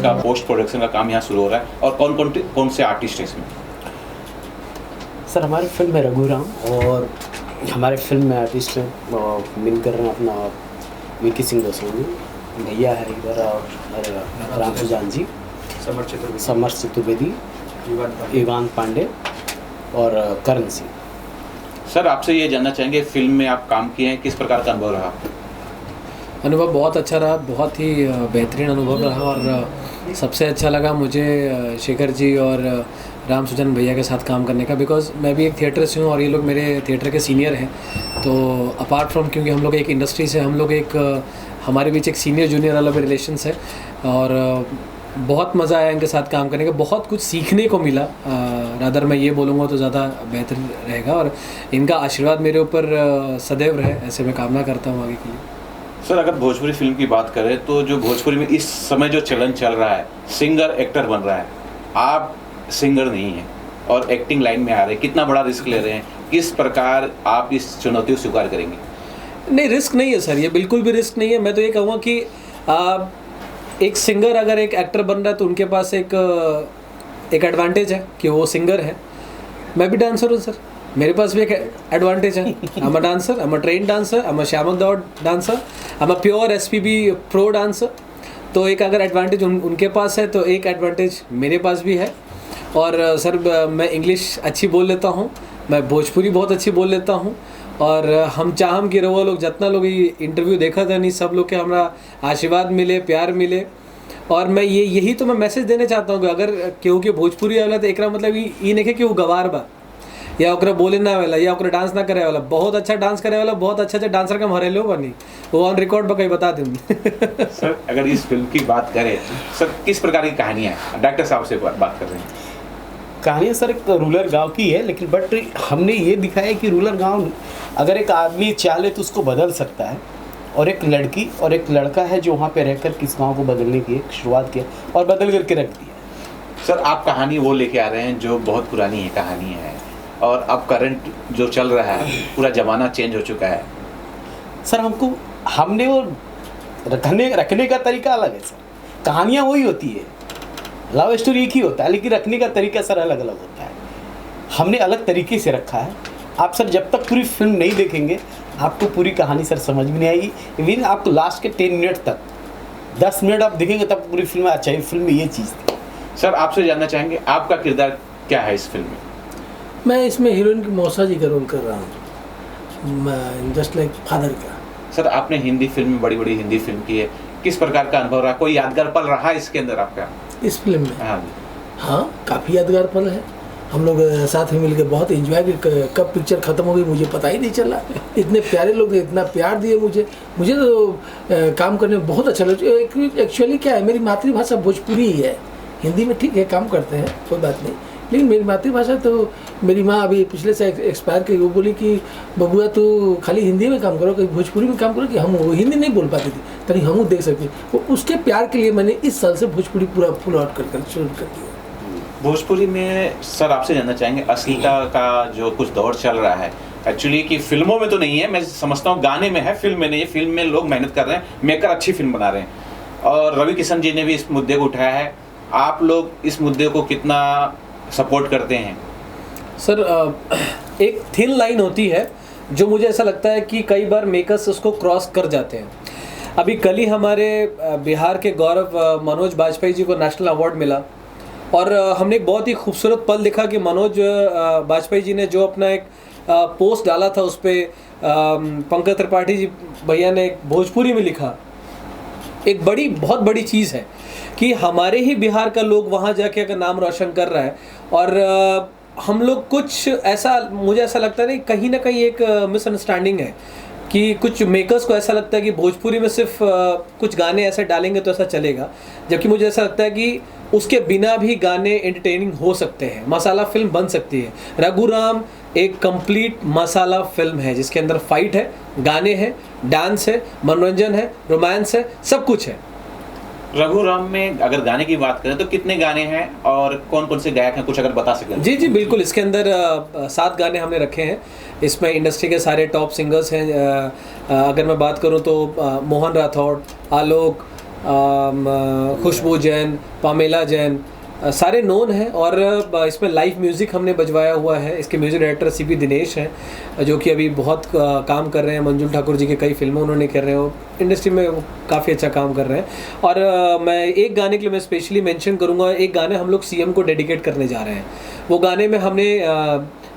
इसका post production का काम यहाँ शुरू हो रहा है, और कौन से आर्टिस्ट हैं इसमें? सर हमारी फिल्म है रघुराम, और हमारे फिल्म में आर्टिस्ट हैं मिलकर अपना विकी सिंह गोस्वामी भैया है इधर, और राम सुजान जी, समर चतुर्वेदी, युगांत पांडे और करण सिंह। सर आपसे ये जानना चाहेंगे, फिल्म में आप काम किए हैं, किस प्रकार का अनुभव रहा? अनुभव बहुत अच्छा रहा, बहुत ही बेहतरीन अनुभव रहा, और सबसे अच्छा लगा मुझे शेखर जी और राम सुजन भैया के साथ काम करने का, बिकॉज मैं भी एक थिएटर से हूँ और ये लोग मेरे थिएटर के सीनियर हैं। तो अपार्ट फ्रॉम, क्योंकि हम लोग एक इंडस्ट्री से, हम लोग एक हमारे बीच एक सीनियर जूनियर वाला भी रिलेशंस है, और बहुत मज़ा आया इनके साथ काम करने का, बहुत कुछ सीखने को मिला। रादर मैं ये बोलूँगा तो ज़्यादा बेहतर रहेगा, और इनका आशीर्वाद मेरे ऊपर सदैव रहे, ऐसे मैं कामना करता हूँ आगे के लिए। सर अगर भोजपुरी फिल्म की बात करें तो जो भोजपुरी में इस समय जो चलन चल रहा है, सिंगर एक्टर बन रहा है, आप सिंगर नहीं हैं और एक्टिंग लाइन में आ रहे हैं, कितना बड़ा रिस्क ले रहे हैं, किस प्रकार आप इस चुनौती को स्वीकार करेंगे? नहीं, रिस्क नहीं है सर, ये बिल्कुल भी रिस्क नहीं है। मैं तो ये कहूँगा कि एक सिंगर अगर एक एक्टर बन रहा है तो उनके पास एक एडवांटेज है कि वो सिंगर है। मैं भी डांसर हूँ सर, मेरे पास भी एक एडवांटेज है। I am a dancer, I am a train dancer, I am a Shiamak Davar dancer, I am a pure SPB pro dancer. तो एक अगर एडवांटेज उनके पास है तो एक एडवांटेज मेरे पास भी है। और सर मैं इंग्लिश अच्छी बोल लेता हूँ, मैं भोजपुरी बहुत अच्छी बोल लेता हूँ, और हम चाहम कि रहुआ लोग जितना लोग ये इंटरव्यू देखा था नहीं, सब लोग के हमारा आशीर्वाद मिले, प्यार मिले। और मैं यही तो मैं मैसेज देना चाहता हूँ कि अगर केहू के भोजपुरी आवेला तो एक मतलब ये नहीं कि वो गवार बा या ओकरा बोले ना वाला या ओकरा डांस ना करे वाला, बहुत अच्छा डांस करे वाला, बहुत अच्छा डांसर का हरे लो बनी, वो ऑन रिकॉर्ड पर कहीं बता दूँ। सर अगर इस फिल्म की बात करें सर, किस प्रकार की कहानियाँ है? डॉक्टर साहब से बात कर रहे हैं। कहानियाँ सर एक रूरल गांव की है, लेकिन बट हमने ये दिखाया कि रूरल गांव अगर एक आदमी चाहे तो उसको बदल सकता है, और एक लड़की और एक लड़का है जो वहाँ पे रहकर किस गांव को बदलने की एक शुरुआत किया और बदल करके रख दिया। सर आप कहानी वो लेके आ रहे हैं जो बहुत पुरानी है कहानी है, और अब करंट जो चल रहा है, पूरा ज़माना चेंज हो चुका है। सर हमने वो रखने का तरीका अलग है सर, कहानियाँ वही होती है, लव स्टोरी एक ही होता है, लेकिन रखने का तरीका सर अलग अलग होता है। हमने अलग तरीके से रखा है। आप सर जब तक पूरी फिल्म नहीं देखेंगे आपको पूरी कहानी सर समझ में नहीं आएगी। इवन आपको लास्ट के 10 मिनट तक, 10 मिनट आप देखेंगे तब पूरी फिल्म अच्छा है, फिल्म में ये चीज़ थी। सर आपसे जानना चाहेंगे आपका किरदार क्या है इस फिल्म में? मैं इसमें हीरोइन की मौसा जी का रोल कर रहा हूँ, जस्ट लाइक फादर का। सर आपने हिंदी फिल्म में बड़ी हिंदी फिल्म की है, किस प्रकार का अनुभव रहा? कोई यादगार पल रहा इसके अंदर आपका इस फिल्म में? हाँ काफ़ी यादगार पल है। हम लोग साथ में मिलकर बहुत एंजॉय किया। कब पिक्चर ख़त्म हो गई मुझे पता ही नहीं चला। इतने प्यारे लोग इतना प्यार दिए मुझे तो काम करने में बहुत अच्छा लगा। एक्चुअली क्या है, मेरी मातृभाषा भोजपुरी ही है। हिंदी में ठीक है काम करते हैं, कोई बात नहीं, लेकिन मेरी मातृभाषा तो, मेरी माँ अभी पिछले से एक्सपायर की, वो बोली कि बबुआ तो खाली हिंदी में काम करो, कहीं भोजपुरी में काम करो, कि हम वो हिंदी नहीं बोल पाती थी, तभी हम देख सकते। वो उसके प्यार के लिए मैंने इस साल से भोजपुरी पूरा फुल आउट कर शुरू कर दिया। भोजपुरी में सर आपसे जानना चाहेंगे, अश्लीलता का जो कुछ दौर चल रहा है, एक्चुअली कि फिल्मों में तो नहीं है, मैं समझता हूँ गाने में है, फिल्म में नहीं है। फिल्म में लोग मेहनत कर रहे हैं, मेकर अच्छी फिल्म बना रहे हैं, और रवि किशन जी ने भी इस मुद्दे को उठाया है। आप लोग इस मुद्दे को कितना सपोर्ट करते हैं? सर एक थिन लाइन होती है जो मुझे ऐसा लगता है कि कई बार मेकर्स उसको क्रॉस कर जाते हैं। अभी कल ही हमारे बिहार के गौरव मनोज बाजपेयी जी को नेशनल अवार्ड मिला, और हमने एक बहुत ही खूबसूरत पल देखा कि मनोज बाजपेयी जी ने जो अपना एक पोस्ट डाला था, उस पर पंकज त्रिपाठी जी भैया ने भोजपुरी में लिखा। एक बहुत बड़ी चीज़ है कि हमारे ही बिहार का लोग वहाँ जाके अगर नाम रोशन कर रहा है, और हम लोग कुछ ऐसा, मुझे ऐसा लगता है कहीं ना कहीं एक मिसअंडरस्टैंडिंग है कि कुछ मेकर्स को ऐसा लगता है कि भोजपुरी में सिर्फ कुछ गाने ऐसे डालेंगे तो ऐसा चलेगा, जबकि मुझे ऐसा लगता है कि उसके बिना भी गाने एंटरटेनिंग हो सकते हैं, मसाला फिल्म बन सकती है। रघुराम एक कंप्लीट मसाला फिल्म है जिसके अंदर फाइट है, गाने हैं, डांस है, मनोरंजन है, रोमांस है, सब कुछ है। रघुराम में अगर गाने की बात करें तो कितने गाने हैं और कौन कौन से गायक हैं, कुछ अगर बता सकें? जी बिल्कुल, इसके अंदर 7 गाने हमने रखे हैं। इसमें इंडस्ट्री के सारे टॉप सिंगर्स हैं। अगर मैं बात करूं तो मोहन राठौड़, आलोक, खुशबू जैन, पामेला जैन, सारे नोन हैं। और इसमें लाइव म्यूज़िक हमने बजवाया हुआ है। इसके म्यूज़िक डायरेक्टर सीपी दिनेश हैं, जो कि अभी बहुत काम कर रहे हैं। मंजुल ठाकुर जी की कई फिल्में उन्होंने कर रहे हैं, वो इंडस्ट्री में काफ़ी अच्छा काम कर रहे हैं। और मैं एक गाने के लिए मैं स्पेशली मेंशन करूंगा, एक गाने हम लोग सीएम को डेडिकेट करने जा रहे हैं। वो गाने में हमने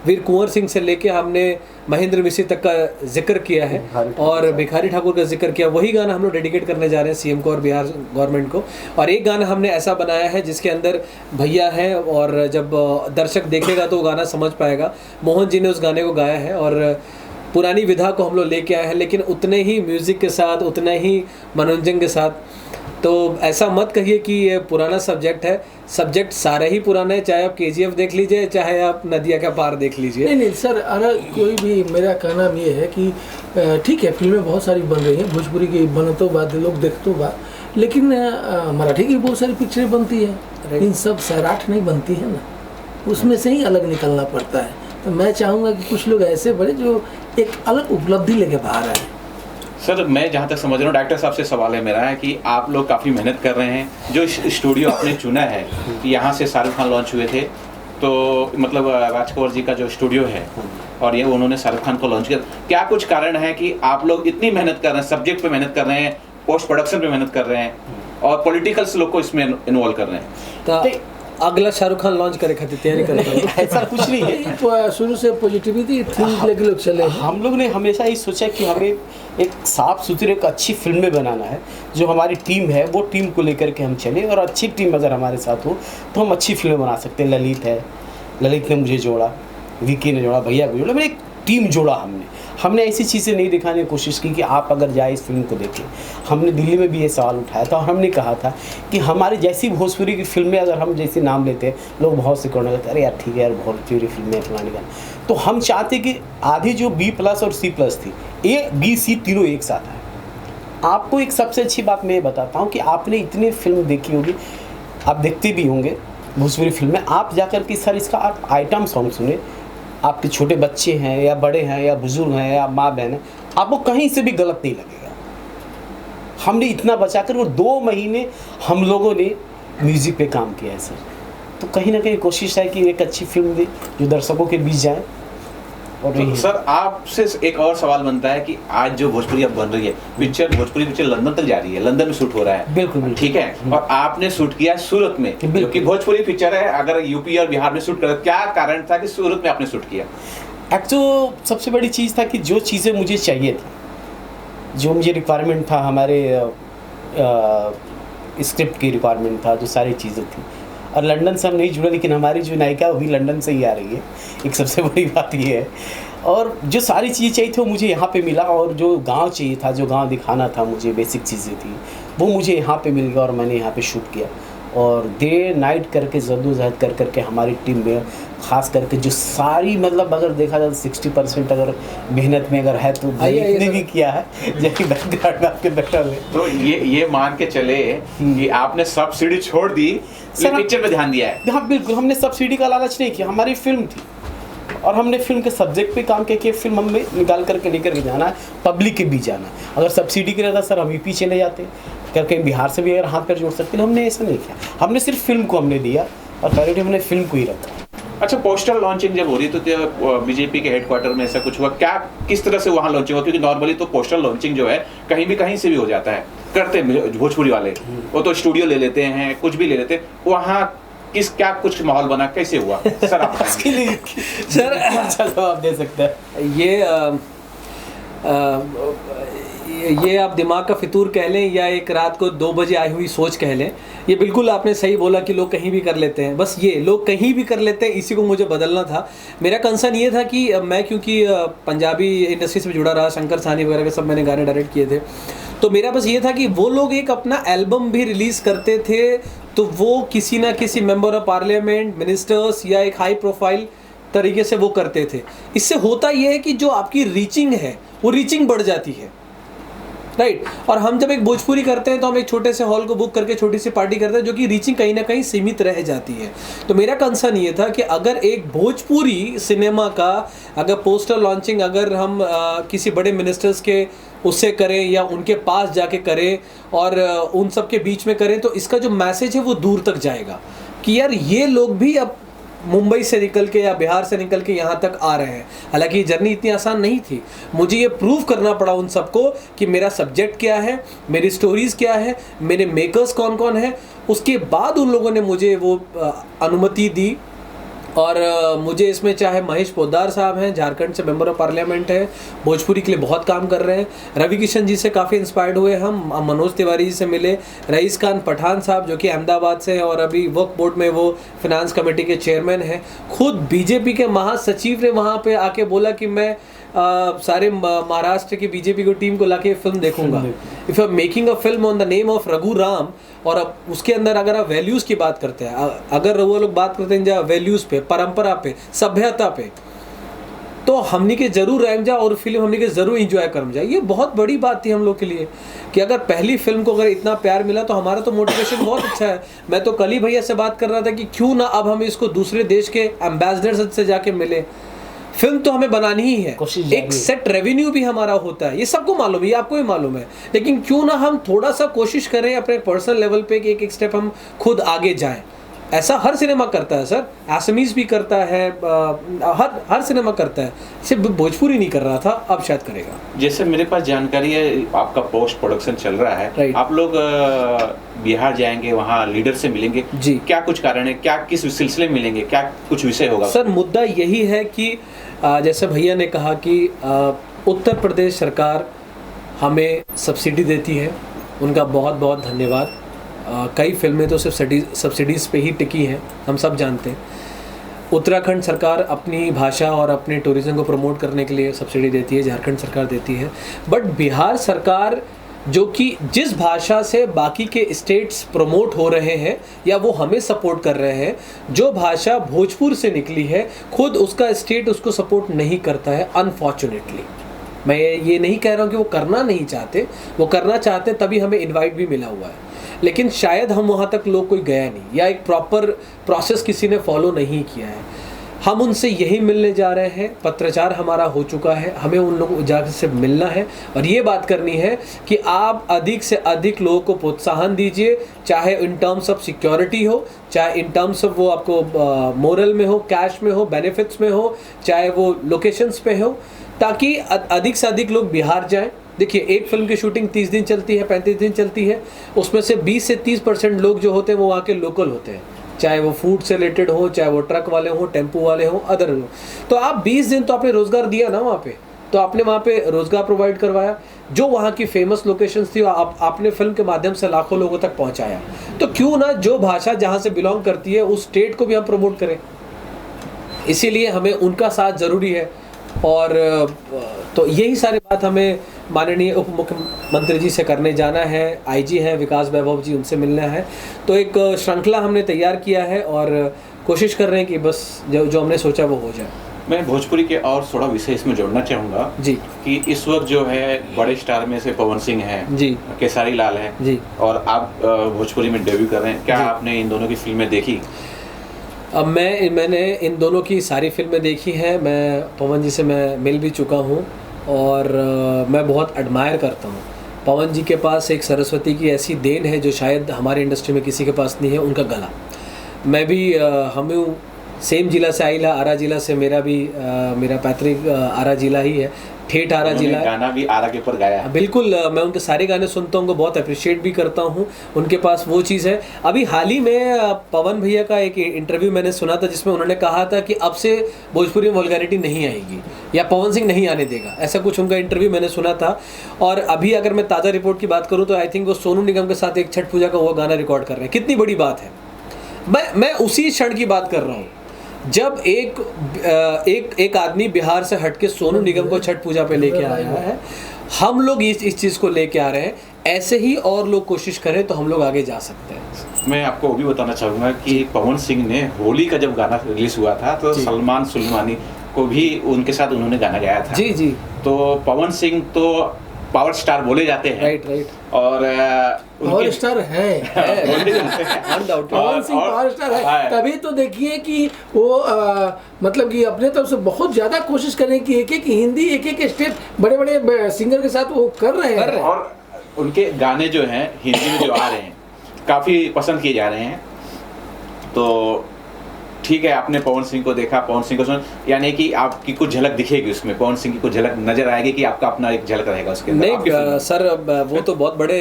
वीर कुंवर सिंह से लेके हमने महेंद्र मिश्री तक का जिक्र किया है और भिखारी ठाकुर का जिक्र किया। वही गाना हम लोग डेडिकेट करने जा रहे हैं सीएम को और बिहार गवर्नमेंट को। और एक गाना हमने ऐसा बनाया है जिसके अंदर भैया है, और जब दर्शक देखेगा तो वो गाना समझ पाएगा। मोहन जी ने उस गाने को गाया है और पुरानी विधा को हम लोग लेके आए हैं, लेकिन उतने ही म्यूज़िक के साथ, उतने ही मनोरंजन के साथ। तो ऐसा मत कहिए कि ये पुराना सब्जेक्ट है, सब्जेक्ट सारे ही पुराने हैं, चाहे आप केजीएफ देख लीजिए, चाहे आप नदिया का पार देख लीजिए। नहीं सर, अगर कोई भी, मेरा कहना ये है कि ठीक है, फिल्में बहुत सारी बन रही हैं, भोजपुरी की बनतो बा, लोग देखतो बा, लेकिन मराठी की बहुत सारी पिक्चरें बनती है। इन सब सैराट नहीं बनती है ना, उसमें से ही अलग निकलना पड़ता है। तो मैं चाहूँगा कि कुछ लोग ऐसे बड़े जो एक अलग उपलब्धि लेके बाहर आए। सर, मैं जहाँ तक समझ रहा हूँ, डॉक्टर साहब से सवाल है मेरा है कि आप लोग काफ़ी मेहनत कर रहे हैं। जो स्टूडियो आपने चुना है कि यहाँ से शाहरुख खान लॉन्च हुए थे, तो मतलब राज कंवर जी का जो स्टूडियो है और ये उन्होंने शाहरुख खान को लॉन्च किया, क्या कुछ कारण है कि आप लोग इतनी मेहनत कर रहे हैं, सब्जेक्ट पे मेहनत कर रहे हैं, पोस्ट प्रोडक्शन पे मेहनत कर रहे हैं और पॉलिटिकल्स लोग को इसमें इन्वॉल्व कर रहे हैं? तो अगला शाहरुख खान लॉन्च करे खातिर तैयारी कर रहे हैं। ऐसा कुछ नहीं है, शुरू से पॉजिटिविटी थी लेके लोग चले। हम लोग ने हमेशा ये सोचा कि हमें एक साफ सुथरे, एक अच्छी फिल्में बनाना है। जो हमारी टीम है वो टीम को लेकर के हम चले, और अच्छी टीम अगर हमारे साथ हो तो हम अच्छी फिल्में बना सकते हैं। ललित है, ललित ने मुझे जोड़ा, विकी ने जोड़ा, भैया को जोड़ा, मैंने एक टीम जोड़ा। हमने ऐसी चीज़ें नहीं दिखाने की कोशिश की कि आप अगर जाए इस फिल्म को देखें। हमने दिल्ली में भी ये सवाल उठाया था और हमने कहा था कि हमारी जैसी भोजपुरी की फिल्में अगर हम जैसे नाम लेते हैं, लोग बहुत से कहने लगते अरे यार ठीक है यार, भोजपुरी फिल्में फलाने का। तो हम चाहते कि आधी जो B+ और C+ थी, A, B, C तीनों एक साथ आए। आपको एक सबसे अच्छी बात मैं ये बताता हूँ कि आपने इतनी फिल्म देखी होगी, आप देखते भी होंगे भोजपुरी फिल्में, आप जाकर के सर इसका आप आइटम सॉन्ग सुने, आपके छोटे बच्चे हैं या बड़े हैं या बुजुर्ग हैं या माँ बहन है, आपको कहीं से भी गलत नहीं लगेगा। हमने इतना बचाकर वो 2 महीने हम लोगों ने म्यूज़िक पे काम किया है सर। तो कहीं ना कहीं कोशिश है कि एक अच्छी फिल्म दे जो दर्शकों के बीच जाए। और तो सर, आपसे एक और सवाल बनता है कि आज जो भोजपुरी अब बन रही है पिक्चर, भोजपुरी पिक्चर लंदन तक जा रही है, लंदन में शूट हो रहा है। बिल्कुल ठीक है, और आपने शूट किया सूरत में, जो कि भोजपुरी पिक्चर है। अगर यूपी और बिहार में शूट कर, क्या कारण था कि सूरत में आपने शूट किया? एक्चुअल सबसे बड़ी चीज़ था कि जो चीज़ें मुझे चाहिए थी, जो मुझे रिक्वायरमेंट था, हमारे स्क्रिप्ट की रिक्वायरमेंट था, जो सारी चीज़ें थी। और लंदन से हम नहीं जुड़े, लेकिन हमारी जो नायिका वो भी लंदन से ही आ रही है, एक सबसे बड़ी बात ये है। और जो सारी चीज़ें चाहिए थी वो मुझे यहाँ पे मिला, और जो गांव चाहिए था, जो गांव दिखाना था मुझे, बेसिक चीज़ें थी, वो मुझे यहाँ पे मिल गया और मैंने यहाँ पे शूट किया। और डे नाइट करके जद्दोजहद कर करके हमारी टीम में ख़ास करके जो सारी, मतलब अगर देखा जाए 60% अगर मेहनत में अगर है तो ने भी किया है, जबकि बैकग्राउंड में आपके बैठा हुए। तो ये मान के चले कि आपने सब्सिडी छोड़ दी, पिक्चर पे ध्यान दिया है। हाँ बिल्कुल, हमने सब्सिडी का लालच नहीं किया, हमारी फिल्म थी और हमने फिल्म के सब्जेक्ट पे काम किया कि फिल्म हमें निकाल करके लेकर के जाना है, पब्लिक के बीच जाना है। अगर सब्सिडी के रहता सर हम यूपी चले जाते, कहीं बिहार से भी अगर हाथ पैर जोड़ सकते, हमने ऐसा नहीं किया। हमने सिर्फ फिल्म को हमने दिया और प्रायोरिटी हमने फिल्म को ही रखा। अच्छा, पोस्टर लॉन्चिंग जब हो रही तो बीजेपी के हेडक्वार्टर में ऐसा कुछ हुआ क्या? किस तरह से वहाँ लॉन्चिंग हुआ? क्योंकि नॉर्मली तो पोस्टर लॉन्चिंग जो है कहीं से भी हो जाता है, करते हैं भोजपुरी वाले, वो तो स्टूडियो ले लेते हैं, कुछ भी ले लेते हैं। वहाँ क्या कुछ माहौल बना, कैसे हुआ सर? आप इसके लिए सर अच्छा जवाब दे सकते हैं। ये आप दिमाग का फितूर कह लें या एक रात को 2 बजे आई हुई सोच कह लें, ये बिल्कुल आपने सही बोला कि लोग कहीं भी कर लेते हैं। बस ये लोग कहीं भी कर लेते हैं, इसी को मुझे बदलना था। मेरा कंसर्न ये था कि मैं क्योंकि पंजाबी इंडस्ट्री से जुड़ा रहा, शंकर साहनी वगैरह के सब मैंने गाने डायरेक्ट किए थे, तो मेरा बस ये था कि वो लोग एक अपना एल्बम भी रिलीज़ करते थे तो वो किसी ना किसी मेंबर ऑफ पार्लियामेंट, मिनिस्टर्स या एक हाई प्रोफाइल तरीके से वो करते थे। इससे होता ये है कि जो आपकी रीचिंग है वो रीचिंग बढ़ जाती है, राइट। और हम जब एक भोजपुरी करते हैं तो हम एक छोटे से हॉल को बुक करके छोटी सी पार्टी करते हैं, जो कि रीचिंग कहीं ना कहीं सीमित रह जाती है। तो मेरा कंसर्न ये था कि अगर एक भोजपुरी सिनेमा का अगर पोस्टर लॉन्चिंग अगर हम किसी बड़े मिनिस्टर्स के उससे करें या उनके पास जाके करें और उन सब के बीच में करें, तो इसका जो मैसेज है वो दूर तक जाएगा कि यार ये लोग भी अब मुंबई से निकल के या बिहार से निकल के यहाँ तक आ रहे हैं। हालांकि ये जर्नी इतनी आसान नहीं थी, मुझे ये प्रूव करना पड़ा उन सबको कि मेरा सब्जेक्ट क्या है, मेरी स्टोरीज़ क्या है, मेरे मेकर्स कौन कौन है। उसके बाद उन लोगों ने मुझे वो अनुमति दी और मुझे इसमें चाहे महेश पोद्दार साहब हैं, झारखंड से मेंबर ऑफ पार्लियामेंट है, भोजपुरी के लिए बहुत काम कर रहे हैं, रवि किशन जी से काफ़ी इंस्पायर्ड हुए हम, मनोज तिवारी जी से मिले, रईस खान पठान साहब जो कि अहमदाबाद से हैं और अभी वक्फ बोर्ड में वो फिनांस कमेटी के चेयरमैन हैं, खुद बीजेपी के महासचिव ने वहाँ पे आके बोला कि मैं सारे महाराष्ट्र की बीजेपी को टीम को लाके फिल्म देखूंगा। If you are making a film on the name of Raghu Ram, और अब उसके अंदर अगर आप वैल्यूज़ की बात करते हैं, अगर वो लोग बात करते हैं जहाँ वैल्यूज़ पे, परंपरा पे, सभ्यता पे, तो हमने के जरूर रह जा और फिल्म हमने के जरूर इंजॉय कर जाए। ये बहुत बड़ी बात थी हम लोग के लिए कि अगर पहली फिल्म को अगर इतना प्यार मिला तो हमारा तो मोटिवेशन बहुत अच्छा है। मैं तो कल ही भैया से बात कर रहा था कि क्यों ना अब हम इसको दूसरे देश के एम्बेसडर से जाके मिले। फिल्म तो हमें बनानी ही है, एक सेट रेवेन्यू भी हमारा होता है, ये सबको मालूम है, ये आपको भी मालूम है, लेकिन क्यों ना हम थोड़ा सा कोशिश करें अपने पर्सनल लेवल पे कि एक स्टेप हम खुद आगे जाएं। ऐसा हर सिनेमा करता है सर, एसएमईज भी करता है, हर सिनेमा करता है, सिर्फ भोजपुरी नहीं कर रहा था, अब शायद करेगा। जैसे मेरे पास जानकारी है आपका पोस्ट प्रोडक्शन चल रहा है, आप लोग बिहार जाएंगे, वहाँ लीडर से मिलेंगे जी, क्या कुछ कारण है, क्या किस सिलसिले में मिलेंगे, क्या कुछ विषय होगा? सर मुद्दा यही है कि जैसे भैया ने कहा कि उत्तर प्रदेश सरकार हमें सब्सिडी देती है, उनका बहुत बहुत धन्यवाद। कई फिल्में तो सिर्फ सब्सिडीज़ पे ही टिकी हैं, हम सब जानते हैं। उत्तराखंड सरकार अपनी भाषा और अपने टूरिज़्म को प्रमोट करने के लिए सब्सिडी देती है, झारखंड सरकार देती है, बट बिहार सरकार जो कि जिस भाषा से बाकी के स्टेट्स प्रमोट हो रहे हैं या वो हमें सपोर्ट कर रहे हैं, जो भाषा भोजपुर से निकली है, खुद उसका स्टेट उसको सपोर्ट नहीं करता है अनफॉर्चुनेटली। मैं ये नहीं कह रहा हूँ कि वो करना नहीं चाहते, वो करना चाहते तभी हमें इनवाइट भी मिला हुआ है, लेकिन शायद हम वहाँ तक लोग कोई गया नहीं या एक प्रॉपर प्रोसेस किसी ने फॉलो नहीं किया है। हम उनसे यही मिलने जा रहे हैं, पत्राचार हमारा हो चुका है, हमें उन लोगों जाकर से मिलना है और ये बात करनी है कि आप अधिक से अधिक लोगों को प्रोत्साहन दीजिए, चाहे इन टर्म्स ऑफ सिक्योरिटी हो, चाहे इन टर्म्स ऑफ वो आपको मोरल में हो, कैश में हो, बेनिफिट्स में हो, चाहे वो लोकेशंस पे हो, ताकि अधिक से अधिक लोग बिहार जाएं। देखिए, एक फिल्म की शूटिंग 30 दिन चलती है, 35 दिन चलती है, उसमें से 20 से 30% लोग जो होते हैं वो वहाँ के लोकल होते हैं, चाहे वो फूड से रिलेटेड हो, चाहे वो ट्रक वाले हो, टेम्पो वाले हो, अदर हो। तो आप 20 दिन तो आपने रोज़गार दिया ना वहाँ पे, तो आपने वहाँ पे रोज़गार प्रोवाइड करवाया, जो वहाँ की फेमस लोकेशंस थी आपने फिल्म के माध्यम से लाखों लोगों तक पहुँचाया। तो क्यों ना जो भाषा जहाँ से बिलोंग करती है उस स्टेट को भी हम प्रमोट करें, इसीलिए हमें उनका साथ ज़रूरी है। और तो यही सारी बात हमें माननीय उप मुख्यमंत्री जी से करने जाना है, आईजी हैं विकास वैभव जी, उनसे मिलना है। तो एक श्रृंखला हमने तैयार किया है और कोशिश कर रहे हैं कि बस जो हमने सोचा वो हो जाए। मैं भोजपुरी के और थोड़ा विषय इसमें जोड़ना चाहूँगा जी, कि इस वक्त जो है बड़े स्टार में से पवन सिंह हैं जी, केसारी लाल हैं जी, और आप भोजपुरी में डेब्यू कर रहे हैं, क्या आपने इन दोनों की फिल्में देखी? अब मैंने इन दोनों की सारी फिल्में देखी हैं, मैं पवन जी से मैं मिल भी चुका हूँ और मैं बहुत एडमायर करता हूँ। पवन जी के पास एक सरस्वती की ऐसी देन है जो शायद हमारे इंडस्ट्री में किसी के पास नहीं है, उनका गला। मैं भी हम सेम जिला से आइला, आरा जिला से मेरा पैतृक आरा जिला ही है, ठेठ आरा जिला। गाना भी आरा के ऊपर गाया है। बिल्कुल, मैं उनके सारे गाने सुनता हूँ, उनको बहुत अप्रिशिएट भी करता हूँ, उनके पास वो चीज़ है। अभी हाल ही में पवन भैया का एक इंटरव्यू मैंने सुना था जिसमें उन्होंने कहा था कि अब से भोजपुरी में वल्गैरिटी नहीं आएगी या पवन सिंह नहीं आने देगा, ऐसा कुछ उनका इंटरव्यू मैंने सुना था। और अभी अगर मैं ताज़ा रिपोर्ट की बात करूँ तो आई थिंक वो सोनू निगम के साथ एक छठ पूजा का वो गाना रिकॉर्ड कर रहे हैं। कितनी बड़ी बात है। मैं उसी क्षण की बात कर रहा हूँ जब एक आदमी बिहार से हटके सोनू निगम को छठ पूजा पे लेके आया है। हम लोग इस चीज़ को लेके आ रहे हैं, ऐसे ही और लोग कोशिश करें तो हम लोग आगे जा सकते हैं। मैं आपको वो भी बताना चाहूँगा कि पवन सिंह ने होली का जब गाना रिलीज हुआ था तो सलमान सुलेमानी को भी उनके साथ उन्होंने गाना गाया था। जी जी। तो पवन सिंह तो पावर स्टार बोले जाते हैं। राइट। और पावर स्टार है बोले जाते हैं। Undaunted. Pawan Singh power star है, हाँ। तभी तो देखिए कि वो मतलब कि अपने तरफ से बहुत ज्यादा कोशिश करें कि एक एक हिंदी एक एक स्टेप बड़े बड़े सिंगर के साथ वो कर रहे हैं। और उनके गाने जो हैं हिंदी में जो आ रहे हैं काफ़ी पसंद किए जा रहे हैं। तो ठीक है, आपने पवन सिंह को देखा, पवन सिंह को सुन, यानी कि आपकी कुछ झलक दिखेगी उसमें, पवन सिंह की कुछ झलक नजर आएगी कि आपका अपना एक झलक रहेगा उसके अंदर आपकी फिल्म नहीं में। सर, वो तो बहुत बड़े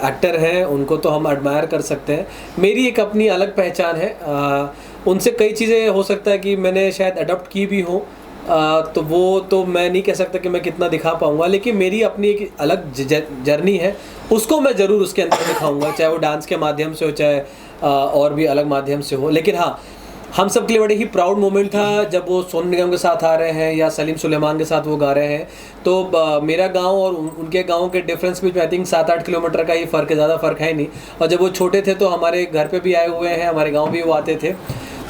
एक्टर हैं, उनको तो हम एडमायर कर सकते हैं। मेरी एक अपनी अलग पहचान है। उनसे कई चीज़ें हो सकता है कि मैंने शायद अडॉप्ट की भी हो, तो वो तो मैं नहीं कह सकता कि मैं कितना दिखा पाऊंगा, लेकिन मेरी अपनी एक अलग जर्नी है, उसको मैं ज़रूर उसके अंदर दिखाऊंगा, चाहे वो डांस के माध्यम से हो, चाहे और भी अलग माध्यम से हो। लेकिन हाँ, हम सब के लिए बड़े ही प्राउड मोमेंट था जब वो सोनू निगम के साथ आ रहे हैं या सलीम सुलेमान के साथ वो गा रहे हैं। तो मेरा गांव और उनके गांव के डिफरेंस भी आई थिंक 7-8 किलोमीटर का ही फ़र्क है, ज़्यादा फ़र्क है नहीं। और जब वो छोटे थे तो हमारे घर पे भी आए हुए हैं, हमारे गांव भी वो आते थे।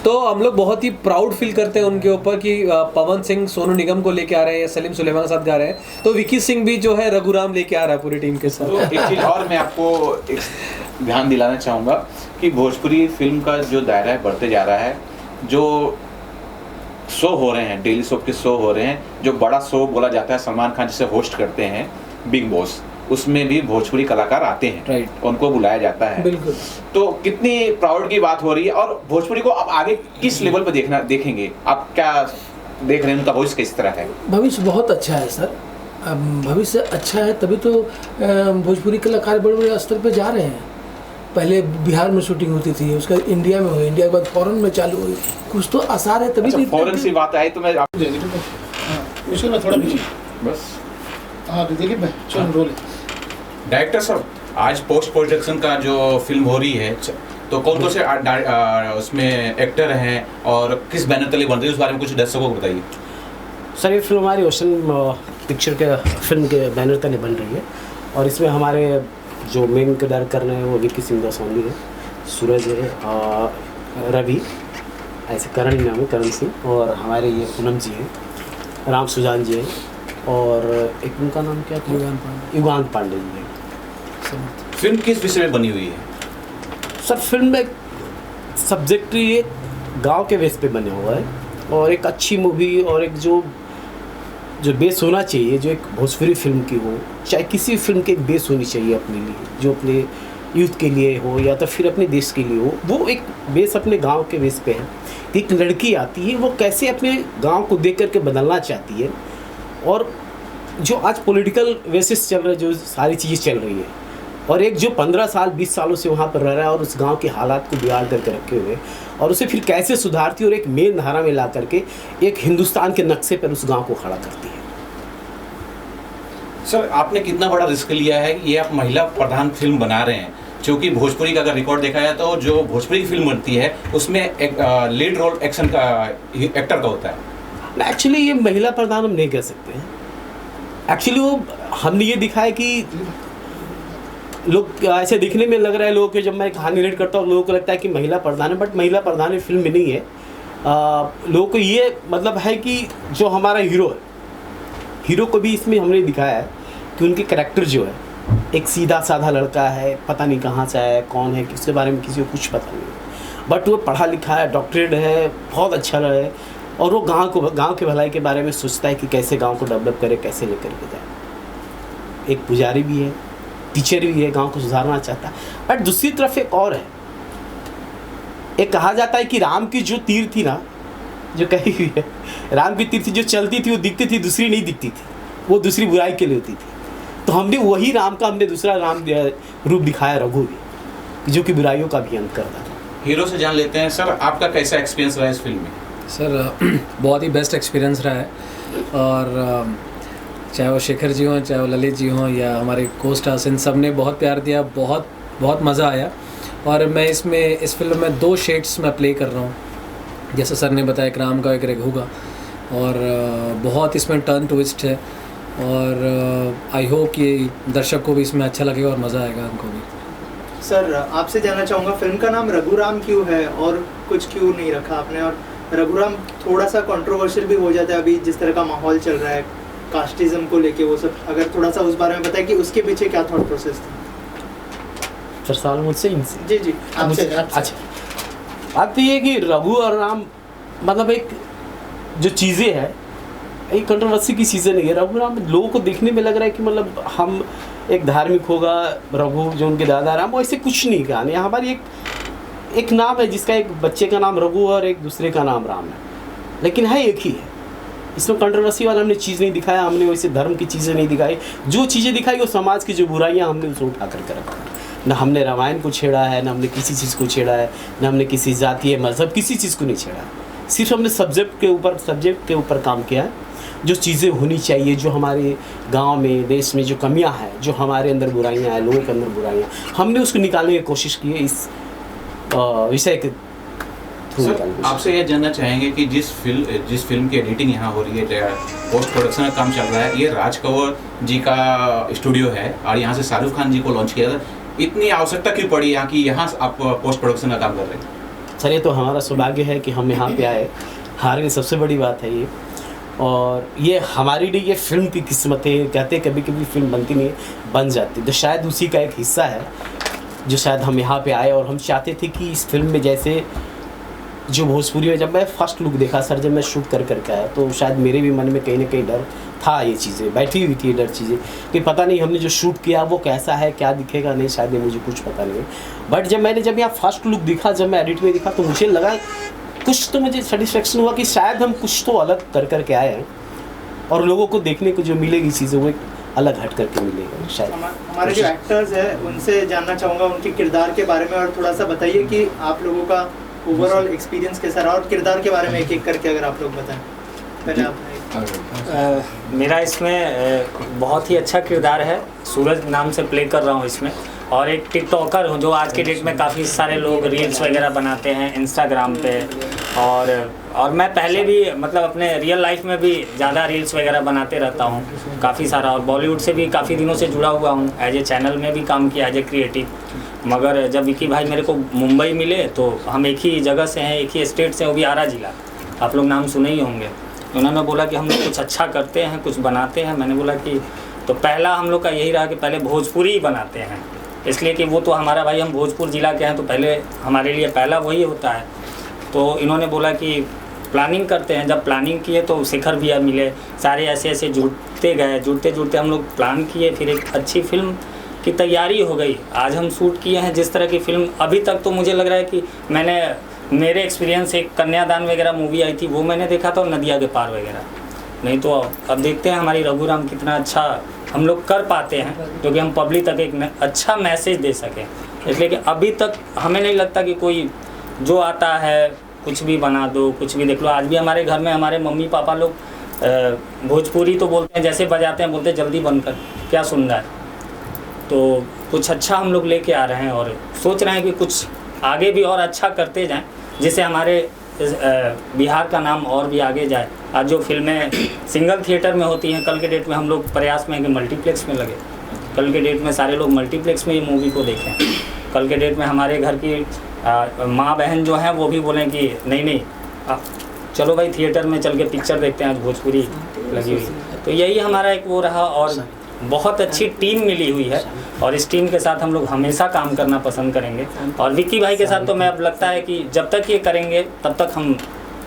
तो हम लोग बहुत ही प्राउड फील करते हैं उनके ऊपर कि पवन सिंह सोनू निगम को लेके आ रहे हैं या सलीम सुलेमान के साथ गा रहे हैं, तो विकी सिंह भी जो है रघुराम लेके आ रहा है पूरी टीम के साथ। तो एक चीज़ और मैं आपको एक ध्यान दिलाना चाहूँगा कि भोजपुरी फिल्म का जो दायरा है बढ़ते जा रहा है। जो शो हो रहे हैं, डेली सोप के शो हो रहे हैं, जो बड़ा शो बोला जाता है, सलमान खान जिसे होस्ट करते हैं बिग बॉस, उसमें भी भोजपुरी कलाकार आते हैं। राइट। उनको बुलाया जाता है। बिल्कुल। तो कितनी प्राउड की बात हो रही है। और भोजपुरी को अब आगे किस लेवल पर देखेंगे आप, क्या देख रहे हैं, उनका भविष्य किस तरह है? भविष्य बहुत अच्छा है सर। अब भविष्य अच्छा है तभी तो भोजपुरी कलाकार बड़े बड़े स्तर पे जा रहे हैं। पहले बिहार में शूटिंग होती थी, उसका इंडिया में हुई, इंडिया के बाद फॉरेन में चालू हुई, कुछ तो आसार है तभी। अच्छा, फॉरेन से बात आई तो मैं आप मुझे ना थोड़ा पीछे बस हाँ देखिए मैं चलो रोल डायरेक्टर साहब, आज पोस्ट प्रोडक्शन का जो फिल्म हो रही है, तो कौन से उसमें एक्टर हैं और किस बैनर तले बन रही है, उस बारे में कुछ दर्शकों को बताइए। सर ये फिल्म हमारी ओशन पिक्चर के फिल्म के बैनर तले बन रही है, और इसमें हमारे जो मेन किरदार कर रहे हैं वो विकी सिंह गोस्वामी है, सूरज है, रवि, ऐसे करण नाम है, करण सिंह, और हमारे ये पूनम जी हैं, राम सुजान जी हैं, और एक उनका नाम क्या था, युगांत पांडे जी हैं। फिल्म किस विषय में बनी हुई है? सर फिल्म में सब्जेक्ट ये गांव के बेस पे बने हुआ है, और एक अच्छी मूवी और एक जो बेस होना चाहिए, जो एक भोजपुरी फिल्म की हो, चाहे किसी फिल्म की एक बेस होनी चाहिए अपने लिए, जो अपने यूथ के लिए हो या तो फिर अपने देश के लिए हो, वो एक बेस अपने गांव के बेस पे है। एक लड़की आती है, वो कैसे अपने गांव को देख करके बदलना चाहती है, और जो आज पॉलिटिकल बेसिस चल रहा है, जो सारी चीज़ें चल रही है, और एक जो 15 साल 20 सालों से वहाँ पर रह रहा है और उस गांव के हालात को बिगाड़ करके रखे हुए, और उसे फिर कैसे सुधारती है और एक मेन धारा में ला करके एक हिंदुस्तान के नक्शे पर उस गांव को खड़ा करती है। सर, आपने कितना बड़ा रिस्क लिया है कि ये आप महिला प्रधान फिल्म बना रहे हैं, क्योंकि भोजपुरी का अगर रिकॉर्ड देखा जाए तो जो भोजपुरी की फिल्म बनती है उसमें एक लीड रोल एक्शन का एक्टर का होता है। एक्चुअली ये महिला प्रधान हम नहीं कह सकते हैं। एक्चुअली वो हमने ये दिखाया कि लोग ऐसे दिखने में लग रहा है लोगों को, जब मैं कहानी रीड करता हूँ लोगों को लगता है कि महिला प्रधान है, बट महिला प्रधान फिल्म में नहीं है। लोगों को ये मतलब है कि जो हमारा हीरो है, हीरो को भी इसमें हमने दिखाया है कि उनके कैरेक्टर जो है, एक सीधा साधा लड़का है, पता नहीं कहाँ से आया है, कौन है, उसके बारे में किसी को कुछ पता नहीं, बट वो पढ़ा लिखा है, डॉक्टरेट है, बहुत अच्छा है, और वो गांव के भलाई के बारे में सोचता है कि कैसे गांव को डेवलप करे, कैसे लेकर के जाए। एक पुजारी भी है, टीचर भी है, गांव को सुधारना चाहता है। बट दूसरी तरफ एक और है, एक कहा जाता है कि राम की जो तीर थी ना, जो कही हुई है, राम की तीर थी जो चलती थी वो दिखती थी, दूसरी नहीं दिखती थी, वो दूसरी बुराई के लिए होती थी। तो हमने वही राम का हमने दूसरा राम रूप दिखाया, रघु, जो कि बुराइयों का भी अंत करता था। हीरो से जान लेते हैं सर, आपका कैसा एक्सपीरियंस रहा इस फिल्म में? सर बहुत ही बेस्ट एक्सपीरियंस रहा है, और चाहे वो शेखर जी हों, चाहे वो ललित जी हों, या हमारे को स्टार्स, इन सब ने बहुत प्यार दिया, बहुत बहुत मज़ा आया। और मैं इस फिल्म में 2 शेड्स में प्ले कर रहा हूँ, जैसे सर ने बताया, एक राम का एक रघु का, और बहुत इसमें टर्न ट्विस्ट है, और आई होप कि दर्शक को भी इसमें अच्छा लगेगा और मज़ा आएगा उनको भी। सर आपसे जानना चाहूँगा, फिल्म का नाम रघुराम क्यों है और कुछ क्यों नहीं रखा आपने? और रघुराम थोड़ा सा कंट्रोवर्शियल भी हो जाता है अभी जिस तरह का माहौल चल रहा है, कास्टिज्म को लेके वो सब, अगर थोड़ा सा उस बारे में बताएं कि उसके पीछे क्या थॉट प्रोसेस था। सर सवाल मुझसे इनसे जी जी आपसे अच्छा, बात तो ये है कि रघु और राम मतलब एक जो चीज़ें हैं एक कंट्रोवर्सी की चीज़ें नहीं है। रघु राम लोगों को देखने में लग रहा है कि मतलब हम एक धार्मिक होगा रघु जो उनके दादा राम, वैसे कुछ नहीं कहानी। हमारी एक नाम है जिसका एक बच्चे का नाम रघु और एक दूसरे का नाम राम है, लेकिन है एक ही है। इसमें कंट्रोवर्सी वाला हमने चीज़ नहीं दिखाया, हमने वैसे धर्म की चीज़ें नहीं दिखाई। जो चीज़ें दिखाई वो समाज की जो बुराइयाँ हमने उसको उठा करके रखा है। न हमने रामायण को छेड़ा है, न हमने किसी चीज़ को छेड़ा है, न हमने किसी जातीय मजहब किसी चीज़ को नहीं छेड़ा है। सिर्फ हमने सब्जेक्ट के ऊपर काम किया है। जो चीज़ें होनी चाहिए, जो हमारे गांव में देश में जो कमियां हैं, जो हमारे अंदर बुराइयां हैं, लोगों के अंदर बुराइयां, हमने उसको निकालने की कोशिश की है इस विषय के थ्रू। आपसे यह जानना चाहेंगे कि जिस फिल्म की एडिटिंग यहाँ हो रही है, पोस्ट प्रोडक्शन का काम चल रहा है, ये राज कपूर जी का स्टूडियो है और यहाँ से शाहरुख खान जी को लॉन्च किया था। इतनी आवश्यकता क्यों पड़ी यहाँ की, यहाँ आप पोस्ट प्रोडक्शन का काम कर रहे हैं? सर ये तो हमारा सौभाग्य है कि हम यहाँ पे आए, हमारे सबसे बड़ी बात है ये। और ये हमारे लिए ये फिल्म की किस्मत है। कहते कभी कभी फिल्म बनती नहीं बन जाती, तो शायद उसी का एक हिस्सा है जो शायद हम यहाँ पे आए। और हम चाहते थे कि इस फिल्म में जैसे जो भोजपुरी में, जब मैं फर्स्ट लुक देखा सर, जब मैं शूट करके आया, तो शायद मेरे भी मन में कहीं ना कहीं डर था। ये चीज़ें बैठी हुई थी, डर चीज़ें कि पता नहीं हमने जो शूट किया वो कैसा है, क्या दिखेगा, नहीं शायद मुझे कुछ पता नहीं। बट जब यहाँ फर्स्ट लुक दिखा, जब मैं एडिट में दिखा, तो मुझे लगा कुछ तो मुझे सेटिस्फेक्शन हुआ कि शायद हम कुछ तो अलग करके आए हैं और लोगों को देखने को जो मिलेगी चीज़ें वो एक अलग हट करके मिलेगा शायद। हमारे जो एक्टर्स हैं उनसे जानना चाहूँगा उनके किरदार के बारे में, और थोड़ा सा बताइए कि आप लोगों का ओवरऑल एक्सपीरियंस कैसा रहा, और किरदार के बारे में एक एक करके अगर आप लोग बताएं। पहले आप। मेरा इसमें बहुत ही अच्छा किरदार है। सूरज नाम से प्ले कर रहा हूँ इसमें, और एक टिकटॉकर हूँ जो आज के डेट में काफ़ी सारे लोग रील्स वगैरह बनाते हैं इंस्टाग्राम पे। और मैं पहले भी मतलब अपने रियल लाइफ में भी ज़्यादा रील्स वगैरह बनाते रहता हूँ काफ़ी सारा, और बॉलीवुड से भी काफ़ी दिनों से जुड़ा हुआ हूँ। एज ए चैनल में भी काम किया एज ए क्रिएटिव। मगर जब विकी भाई मेरे को मुंबई मिले, तो हम एक ही जगह से हैं, एक ही स्टेट से, वो भी आरा जिला, आप लोग नाम सुने ही होंगे। उन्होंने बोला कि हम लोग कुछ अच्छा करते हैं, कुछ बनाते हैं। मैंने बोला कि तो पहला हम लोग का यही रहा कि पहले भोजपुरी ही बनाते हैं, इसलिए कि वो तो हमारा भाई, हम भोजपुर ज़िला के हैं, तो पहले हमारे लिए पहला वही होता है। तो इन्होंने बोला कि प्लानिंग करते हैं। जब प्लानिंग किए तो शिखर भैया मिले, सारे ऐसे जुड़ते गए, जुड़ते हम लोग प्लान किए, फिर एक अच्छी फिल्म की तैयारी हो गई। आज हम शूट किए हैं जिस तरह की फिल्म, अभी तक तो मुझे लग रहा है कि मेरे एक्सपीरियंस एक कन्यादान वगैरह मूवी आई थी, वो मैंने देखा था, और नदिया के पार वगैरह। नहीं तो अब देखते हैं हमारी रघुराम कितना अच्छा हम लोग कर पाते हैं, क्योंकि हम पब्लिक तक एक अच्छा मैसेज दे सकें। इसलिए कि अभी तक हमें नहीं लगता कि कोई जो आता है कुछ भी बना दो, कुछ भी देख लो। आज भी हमारे घर में हमारे मम्मी पापा लोग भोजपुरी तो बोलते हैं, जैसे बजाते हैं बोलते हैं जल्दी बंद कर, क्या सुन रहा है। तो कुछ अच्छा हम लोग लेके आ रहे हैं और सोच रहे हैं कि कुछ आगे भी और अच्छा करते जाएं, जिससे हमारे बिहार का नाम और भी आगे जाए। आज जो फिल्में सिंगल थिएटर में होती हैं, कल के डेट में हम लोग प्रयास में हैं कि मल्टीप्लेक्स में लगे। कल के डेट में सारे लोग मल्टीप्लेक्स में ये मूवी को देखें। कल के डेट में हमारे घर की माँ बहन जो हैं वो भी बोलें कि नहीं चलो भाई थिएटर में चल के पिक्चर देखते हैं, आज भोजपुरी लगी हुई। तो यही हमारा एक वो रहा, और बहुत अच्छी टीम मिली हुई है, और इस टीम के साथ हम लोग हमेशा काम करना पसंद करेंगे। और विक्की भाई के साथ तो मैं अब लगता है कि जब तक ये करेंगे तब तक हम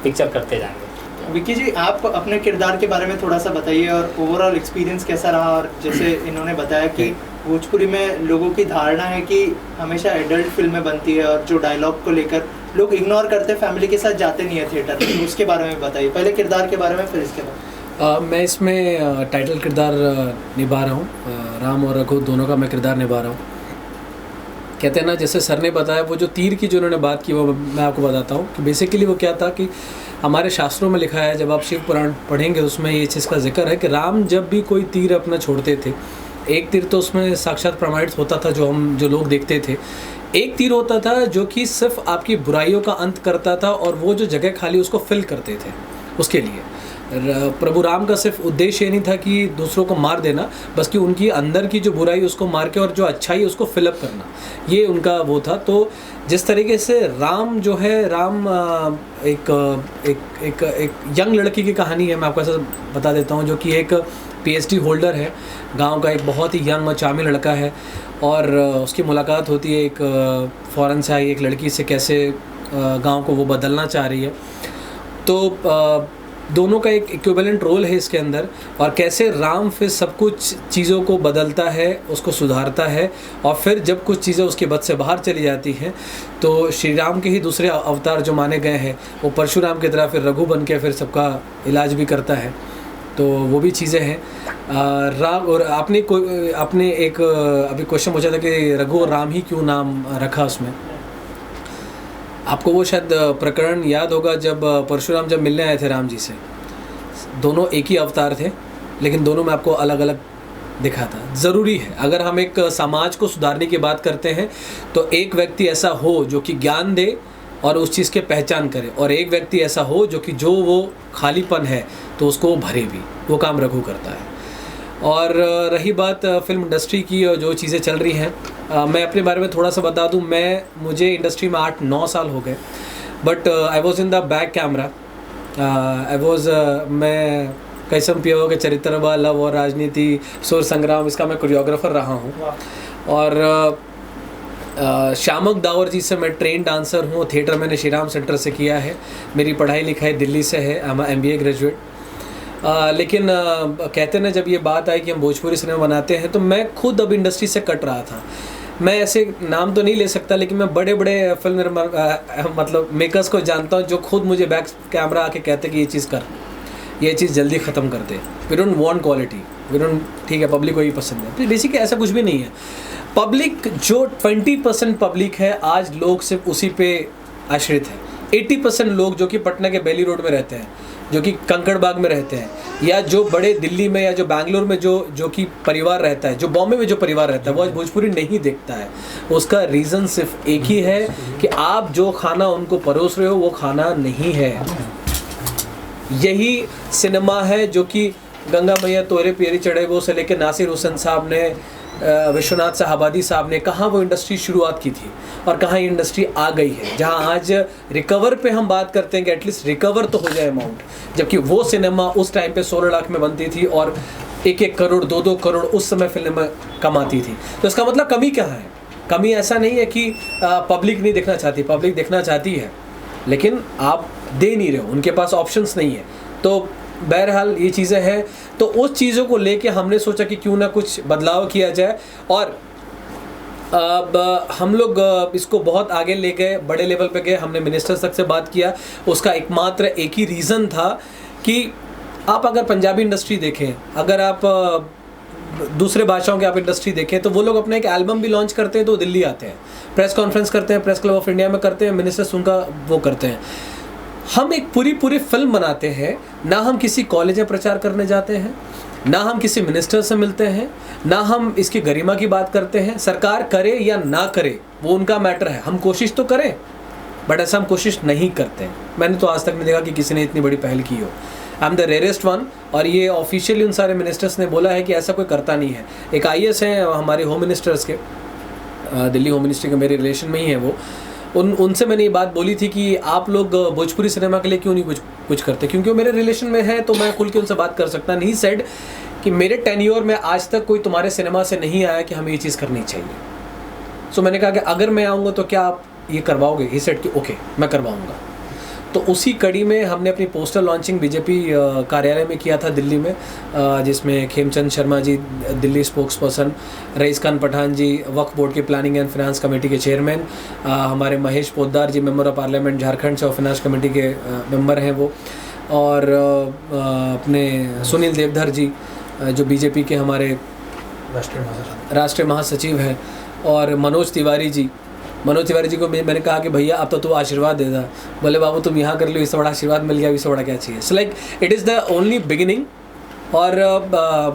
पिक्चर करते जाएंगे। विक्की जी, आप अपने किरदार के बारे में थोड़ा सा बताइए, और ओवरऑल एक्सपीरियंस कैसा रहा। और जैसे इन्होंने बताया कि भोजपुरी में लोगों की धारणा है कि हमेशा एडल्ट फिल्में बनती है, और जो डायलॉग को लेकर लोग इग्नोर करते, फैमिली के साथ जाते नहीं है थिएटर में। उसके बारे में बताइए, पहले किरदार के बारे में, फिर इसके बाद। मैं इसमें टाइटल किरदार निभा रहा हूँ। राम और रघु दोनों का मैं किरदार निभा रहा हूँ। कहते हैं ना, जैसे सर ने बताया, वो जो तीर की जो उन्होंने बात की, वो मैं आपको बताता हूँ कि बेसिकली वो क्या था कि हमारे शास्त्रों में लिखा है, जब आप शिव पुराण पढ़ेंगे उसमें ये चीज़ का जिक्र है कि राम जब भी कोई तीर अपना छोड़ते थे, एक तीर तो उसमें साक्षात प्रमाणित होता था, जो लोग देखते थे। एक तीर होता था जो कि सिर्फ आपकी बुराइयों का अंत करता था, और वो जो जगह खाली उसको फिल करते थे। उसके लिए प्रभु राम का सिर्फ उद्देश्य ये नहीं था कि दूसरों को मार देना, बस कि उनकी अंदर की जो बुराई उसको मार के और जो अच्छाई उसको फिलअप करना, ये उनका वो था। तो जिस तरीके से राम जो है, राम एक यंग लड़की की कहानी है। मैं आपको ऐसा बता देता हूँ, जो कि एक PhD होल्डर है, गांव का एक बहुत ही यंग और चार्मिंग लड़का है, और उसकी मुलाकात होती है एक फ़ॉरेन से आई एक लड़की से, कैसे गांव को वो बदलना चाह रही है। तो दोनों का एक इक्विवेलेंट रोल है इसके अंदर, और कैसे राम फिर सब कुछ चीज़ों को बदलता है, उसको सुधारता है, और फिर जब कुछ चीज़ें उसके बद से बाहर चली जाती हैं तो श्री राम के ही दूसरे अवतार जो माने गए हैं वो परशुराम की तरह फिर रघु बन के फिर सबका इलाज भी करता है। तो वो भी चीज़ें हैं। राम और आपने एक अभी क्वेश्चन पूछा था कि रघु और राम ही क्यों नाम रखा उसमें। आपको वो शायद प्रकरण याद होगा जब परशुराम जब मिलने आए थे राम जी से, दोनों एक ही अवतार थे लेकिन दोनों में आपको अलग अलग दिखा था। ज़रूरी है अगर हम एक समाज को सुधारने की बात करते हैं तो एक व्यक्ति ऐसा हो जो कि ज्ञान दे और उस चीज़ के पहचान करे, और एक व्यक्ति ऐसा हो जो कि जो वो खालीपन है तो उसको भरे भी। वो काम रघु करता है। और रही बात फिल्म इंडस्ट्री की और जो चीज़ें चल रही हैं, मैं अपने बारे में थोड़ा सा बता दूं। मुझे इंडस्ट्री में 8-9 साल हो गए, but I was in the back camera. मैं कैसम पियो के चरित्रवा, लव और राजनीति, सुर संग्राम, इसका मैं कोरियोग्राफर रहा हूँ। और श्यामक दावर जी से मैं ट्रेन डांसर हूँ। थिएटर मैंने श्री राम सेंटर से किया है। मेरी पढ़ाई लिखाई दिल्ली से है, आई एम MBA ग्रेजुएट। लेकिन कहते ना जब ये बात आई कि हम भोजपुरी सिनेमा बनाते हैं तो मैं खुद अब इंडस्ट्री से कट रहा था। मैं ऐसे नाम तो नहीं ले सकता लेकिन मैं बड़े बड़े फिल्म मतलब मेकर्स को जानता हूँ जो खुद मुझे बैक कैमरा आके कहते कि ये चीज़ कर, ये चीज़ जल्दी ख़त्म कर दे, we don't want quality, we don't, ठीक है पब्लिक को ही पसंद है। तो बेसिकली ऐसा कुछ भी नहीं है। पब्लिक जो 20% पब्लिक है आज लोग सिर्फ उसी पे आश्रित है। 80% लोग जो कि पटना के बेली रोड में रहते हैं, जो कि कंकड़ बाग में रहते हैं, या जो बड़े दिल्ली में या जो बैंगलोर में जो कि परिवार रहता है, जो बॉम्बे में जो परिवार रहता है, वो आज भोजपुरी नहीं देखता है। उसका रीज़न सिर्फ एक ही है कि आप जो खाना उनको परोस रहे हो वो खाना नहीं है। यही सिनेमा है जो कि गंगा मैया तोरे पेरी चढ़े वो से लेकर नासिर हुसैन साहब ने, विश्वनाथ साहबादी साहब ने, कहाँ वो इंडस्ट्री शुरुआत की थी और कहाँ ये इंडस्ट्री आ गई है, जहाँ आज रिकवर पे हम बात करते हैं कि एटलीस्ट रिकवर तो हो जाए अमाउंट। जबकि वो सिनेमा उस टाइम पे 16 लाख में बनती थी और 1-1 करोड़ 2-2 करोड़ उस समय फिल्म कमाती थी। तो इसका मतलब कमी कहाँ है? कमी ऐसा नहीं है कि पब्लिक नहीं देखना चाहती, पब्लिक देखना चाहती है लेकिन आप दे नहीं रहे हो, उनके पास ऑप्शंस नहीं है। तो बहरहाल ये चीज़ें हैं। तो उस चीज़ों को लेके हमने सोचा कि क्यों ना कुछ बदलाव किया जाए, और अब हम लोग इसको बहुत आगे ले गए, बड़े लेवल पे गए। हमने मिनिस्टर्स तक से बात किया। उसका एकमात्र एक ही रीज़न था कि आप अगर पंजाबी इंडस्ट्री देखें, अगर आप दूसरे भाषाओं के आप इंडस्ट्री देखें, तो वो लोग अपना एक एल्बम भी लॉन्च करते हैं तो दिल्ली आते हैं, प्रेस कॉन्फ्रेंस करते हैं, प्रेस क्लब ऑफ इंडिया में करते हैं, मिनिस्टर्स उनका वो करते हैं। हम एक पूरी फिल्म बनाते हैं, ना हम किसी कॉलेज में प्रचार करने जाते हैं, ना हम किसी मिनिस्टर से मिलते हैं, ना हम इसकी गरिमा की बात करते हैं। सरकार करे या ना करे वो उनका मैटर है, हम कोशिश तो करें, बट ऐसा हम कोशिश नहीं करते। मैंने तो आज तक नहीं देखा कि किसी ने इतनी बड़ी पहल की हो। I am the rarest one, और ये ऑफिशियली उन सारे मिनिस्टर्स ने बोला है कि ऐसा कोई करता नहीं है। एक IAS हैं हमारे होम मिनिस्टर्स के, दिल्ली होम मिनिस्ट्री के मेरे रिलेशन में ही है वो, उनसे मैंने ये बात बोली थी कि आप लोग भोजपुरी सिनेमा के लिए क्यों नहीं कुछ करते, क्योंकि वो मेरे रिलेशन में है तो मैं खुल के उनसे बात कर सकता नहीं। सेड कि मेरे टेन्योर में आज तक कोई तुम्हारे सिनेमा से नहीं आया कि हमें ये चीज़ करनी चाहिए। सो मैंने कहा कि अगर मैं आऊँगा तो क्या आप ये करवाओगे? ही सेड कि ओके मैं करवाऊँगा। तो उसी कड़ी में हमने अपनी पोस्टर लॉन्चिंग BJP कार्यालय में किया था दिल्ली में, जिसमें Khemchand Sharma ji Delhi spokes person, rice Khan Pathan जी वक्फ बोर्ड के प्लानिंग एंड फाइनेंस कमेटी के चेयरमैन, हमारे महेश पोद्दार जी मेंबर ऑफ पार्लियामेंट झारखंड से और फाइनेंस कमेटी के मेंबर हैं वो, और अपने सुनील देवधर जी जो BJP के हमारे राष्ट्रीय महासचिव हैं, और मनोज तिवारी जी को मैंने कहा कि भैया अब तो तू आशीर्वाद दे दा। बोले बाबू तुम यहाँ कर लो, इससे बड़ा आशीर्वाद मिल गया, इससे बड़ा क्या चाहिए। So like it is the only beginning. और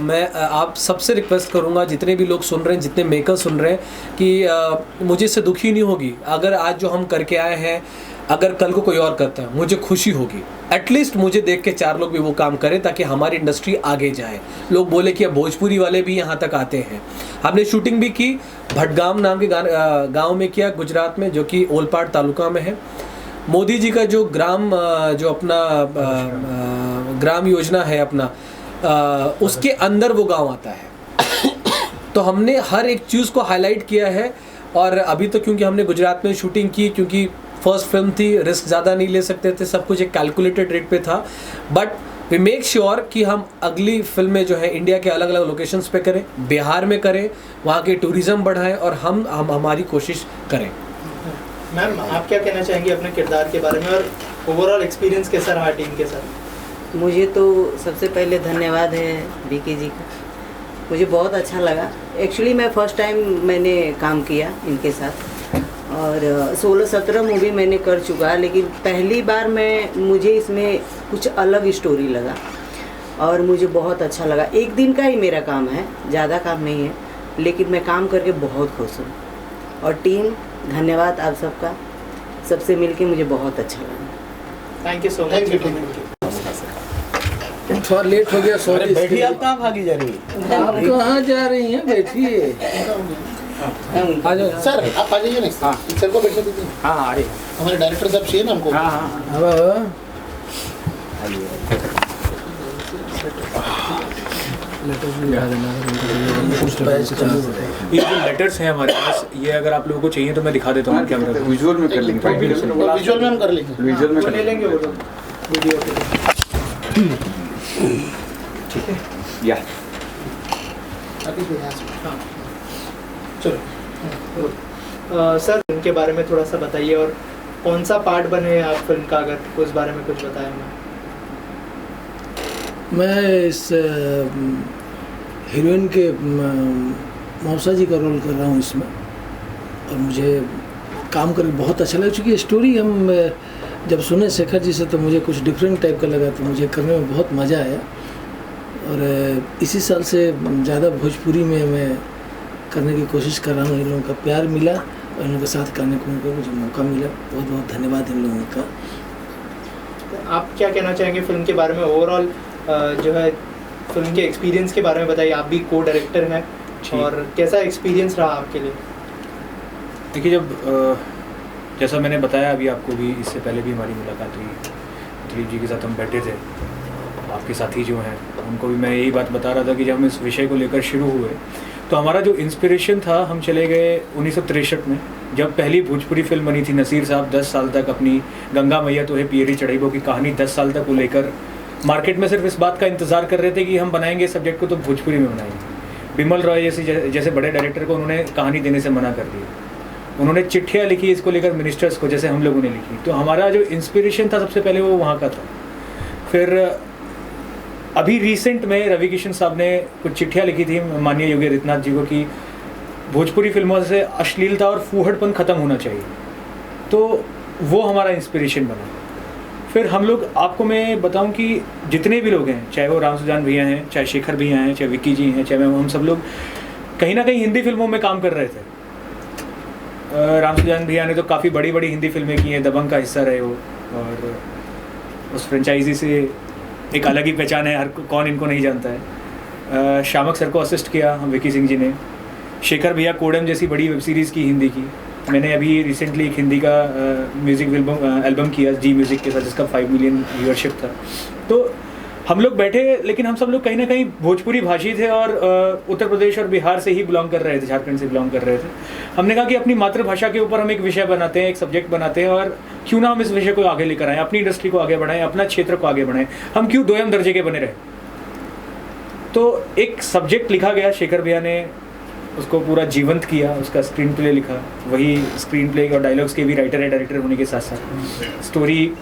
मैं आप सबसे रिक्वेस्ट करूँगा, जितने भी लोग सुन रहे हैं, जितने मेकर सुन रहे हैं, कि मुझे इससे दुखी नहीं होगी अगर आज जो हम करके आए हैं अगर कल को कोई और करता है, मुझे खुशी होगी। एटलीस्ट मुझे देख के 4 लोग भी वो काम करें ताकि हमारी इंडस्ट्री आगे जाए। लोग बोले कि अब भोजपुरी वाले भी यहाँ तक आते हैं। हमने शूटिंग भी की, भटगाम नाम के गांव में किया, गुजरात में, जो कि ओलपाड़ तालुका में है। मोदी जी का जो ग्राम जो अपना ग्राम योजना है अपना, उसके अंदर वो गांव आता है। तो हमने हर एक चीज़ को हाईलाइट किया है। और अभी तो क्योंकि हमने गुजरात में शूटिंग की, क्योंकि फर्स्ट फिल्म थी, रिस्क ज़्यादा नहीं ले सकते थे, सब कुछ एक कैलकुलेटेड रेट पे था। बट वी मेक श्योर कि हम अगली फिल्में जो है इंडिया के अलग अलग लोकेशंस पे करें, बिहार में करें, वहाँ के टूरिज़्म बढ़ाएं और हम हमारी कोशिश करें। मैम, आप क्या कहना चाहेंगे अपने किरदार के बारे में और ओवरऑल एक्सपीरियंस कैसा रहा टीम के साथ? मुझे तो सबसे पहले धन्यवाद है विकी जी का, मुझे बहुत अच्छा लगा। एक्चुअली मैं फ़र्स्ट टाइम मैंने काम किया इनके साथ और 16-17 मूवी मैंने कर चुका, लेकिन पहली बार मुझे इसमें कुछ अलग स्टोरी लगा और मुझे बहुत अच्छा लगा। एक दिन का ही मेरा काम है, ज़्यादा काम नहीं है, लेकिन मैं काम करके बहुत खुश हूँ। और टीम, धन्यवाद आप सबका, सबसे मिलके मुझे बहुत अच्छा लगा। Thank you so much. थोड़ा लेट हो गया, सॉरी। बैठिए, आप कहाँ भागी जा रही है? आप कहाँ जा रही हैं? बैठिए। आ जाओ सर आप आ जाइए ना। हाँ। सर को बैठने दीजिए। हाँ हाँ अरे हमारे डायरेक्टर साहब चाहिए ना हमको। हाँ हाँ अब ये जो लेटर्स हैं हमारे पास, ये अगर आप लोगों को चाहिए तो मैं दिखा देता हूँ कैमरा पे। विजुअल में कर लेंगे, विजुअल में हम कर लेंगे। विजुअल में वो ले लेंगे वो लोग वीडियो के। ठीक है या हाँ चलो। सर उनके बारे में थोड़ा सा बताइए और कौन सा पार्ट बने आप फिल्म का, अगर उस बारे में कुछ बताएं। मैं इस हीरोइन के मौसा जी का रोल कर रहा हूँ इसमें और मुझे काम करके बहुत अच्छा लगा, क्योंकि स्टोरी हम जब सुने शेखर जी से तो मुझे कुछ डिफरेंट टाइप का लगा, तो मुझे करने में बहुत मज़ा आया। और इसी साल से ज़्यादा भोजपुरी में मैं करने की कोशिश कर रहा हूँ। इन लोगों का प्यार मिला और इन लोगों के साथ करने को मुझे मौका मिला, बहुत बहुत धन्यवाद इन लोगों का। आप क्या कहना चाहेंगे फिल्म के बारे में, ओवरऑल जो है फिल्म के एक्सपीरियंस के बारे में बताइए। आप भी को डायरेक्टर हैं और कैसा एक्सपीरियंस रहा आपके लिए? देखिए, जब जैसा मैंने बताया अभी आपको भी, इससे पहले भी हमारी मुलाकात हुई, दिलीप जी के साथ हम बैठे थे, आपके साथी जो हैं उनको भी मैं यही बात बता रहा था कि जब हम इस विषय को लेकर शुरू हुए तो हमारा जो इंस्पिरेशन था, हम चले गए 1963 में, जब पहली भोजपुरी फिल्म बनी थी। नसीर साहब 10 साल तक अपनी गंगा मैया तो है पियरी चढ़ाइबो की कहानी 10 साल तक वो लेकर मार्केट में सिर्फ इस बात का इंतज़ार कर रहे थे कि हम बनाएंगे सब्जेक्ट को तो भोजपुरी में बनाएंगे। बिमल रॉय जैसे बड़े डायरेक्टर को उन्होंने कहानी देने से मना कर दिया। उन्होंने चिट्ठियाँ लिखी इसको लेकर मिनिस्टर्स को, जैसे हम लोगों ने लिखी। तो हमारा जो इंस्पिरेशन था सबसे पहले वो वहाँ का था। फिर अभी रिसेंट में रवि किशन साहब ने कुछ चिट्ठियाँ लिखी थी माननीय योगी आदित्यनाथ जी को कि भोजपुरी फिल्मों से अश्लीलता और फूहड़पन ख़त्म होना चाहिए। तो वो हमारा इंस्पिरेशन बना। फिर हम लोग, आपको मैं बताऊं कि जितने भी लोग हैं, चाहे वो राम सुजान भैया हैं, चाहे शेखर भैया हैं, चाहे विक्की जी हैं, चाहे हम सब लोग कहीं ना कहीं हिंदी फिल्मों में काम कर रहे थे। राम सुजान भैया ने तो काफ़ी बड़ी बड़ी हिंदी फिल्में की हैं, दबंग का हिस्सा रहे हो, और उस फ्रेंचाइजी से एक अलग ही पहचान है, हर कौन इनको नहीं जानता है। शामक सर को असिस्ट किया हम विक्की सिंह जी ने। शेखर भैया कोडम जैसी बड़ी वेब सीरीज़ की हिंदी की। मैंने अभी रिसेंटली एक हिंदी का म्यूज़िक एल्बम किया जी म्यूज़िक के साथ, जिसका 5 मिलियन व्यूअरशिप था। तो हम लोग बैठे, लेकिन हम सब लोग कहीं ना कहीं भोजपुरी भाषी थे और उत्तर प्रदेश और बिहार से ही बिलोंग कर रहे थे, झारखंड से बिलोंग कर रहे थे। हमने कहा कि अपनी मातृभाषा के ऊपर हम एक विषय बनाते हैं, एक सब्जेक्ट बनाते हैं, और क्यों ना हम इस विषय को आगे लेकर आएँ, अपनी इंडस्ट्री को आगे बढ़ाएं, अपना क्षेत्र को आगे बढ़ाएं। हम क्यों दोयम दर्जे के बने रहे। तो एक सब्जेक्ट लिखा गया, शेखर भैया ने उसको पूरा जीवंत किया, उसका स्क्रीन प्ले लिखा। वही स्क्रीन प्ले और डायलॉग्स के भी राइटर है, डायरेक्टर होने के साथ साथ स्टोरी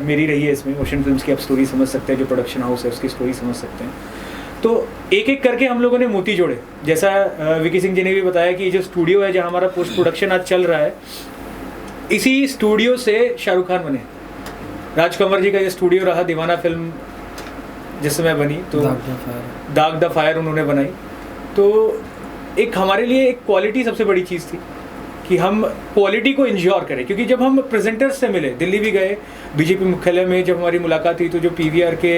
मेरी रही है इसमें। ओशन फिल्म्स की आप स्टोरी समझ सकते हैं, जो प्रोडक्शन हाउस है उसकी स्टोरी समझ सकते हैं। तो एक एक करके हम लोगों ने मोती जोड़े। जैसा विकी सिंह जी ने भी बताया कि जो स्टूडियो है जहाँ हमारा पोस्ट प्रोडक्शन आज चल रहा है, इसी स्टूडियो से शाहरुख खान बने। राजकंवर जी का ये स्टूडियो रहा, दीवाना फिल्म जिस समय बनी, तो दाग द फायर उन्होंने बनाई। तो एक हमारे लिए एक क्वालिटी सबसे बड़ी चीज़ थी कि हम क्वालिटी को इंश्योर करें, क्योंकि जब हम प्रेजेंटर्स से मिले, दिल्ली भी गए, बीजेपी मुख्यालय में जब हमारी मुलाकात हुई, तो जो पीवीआर के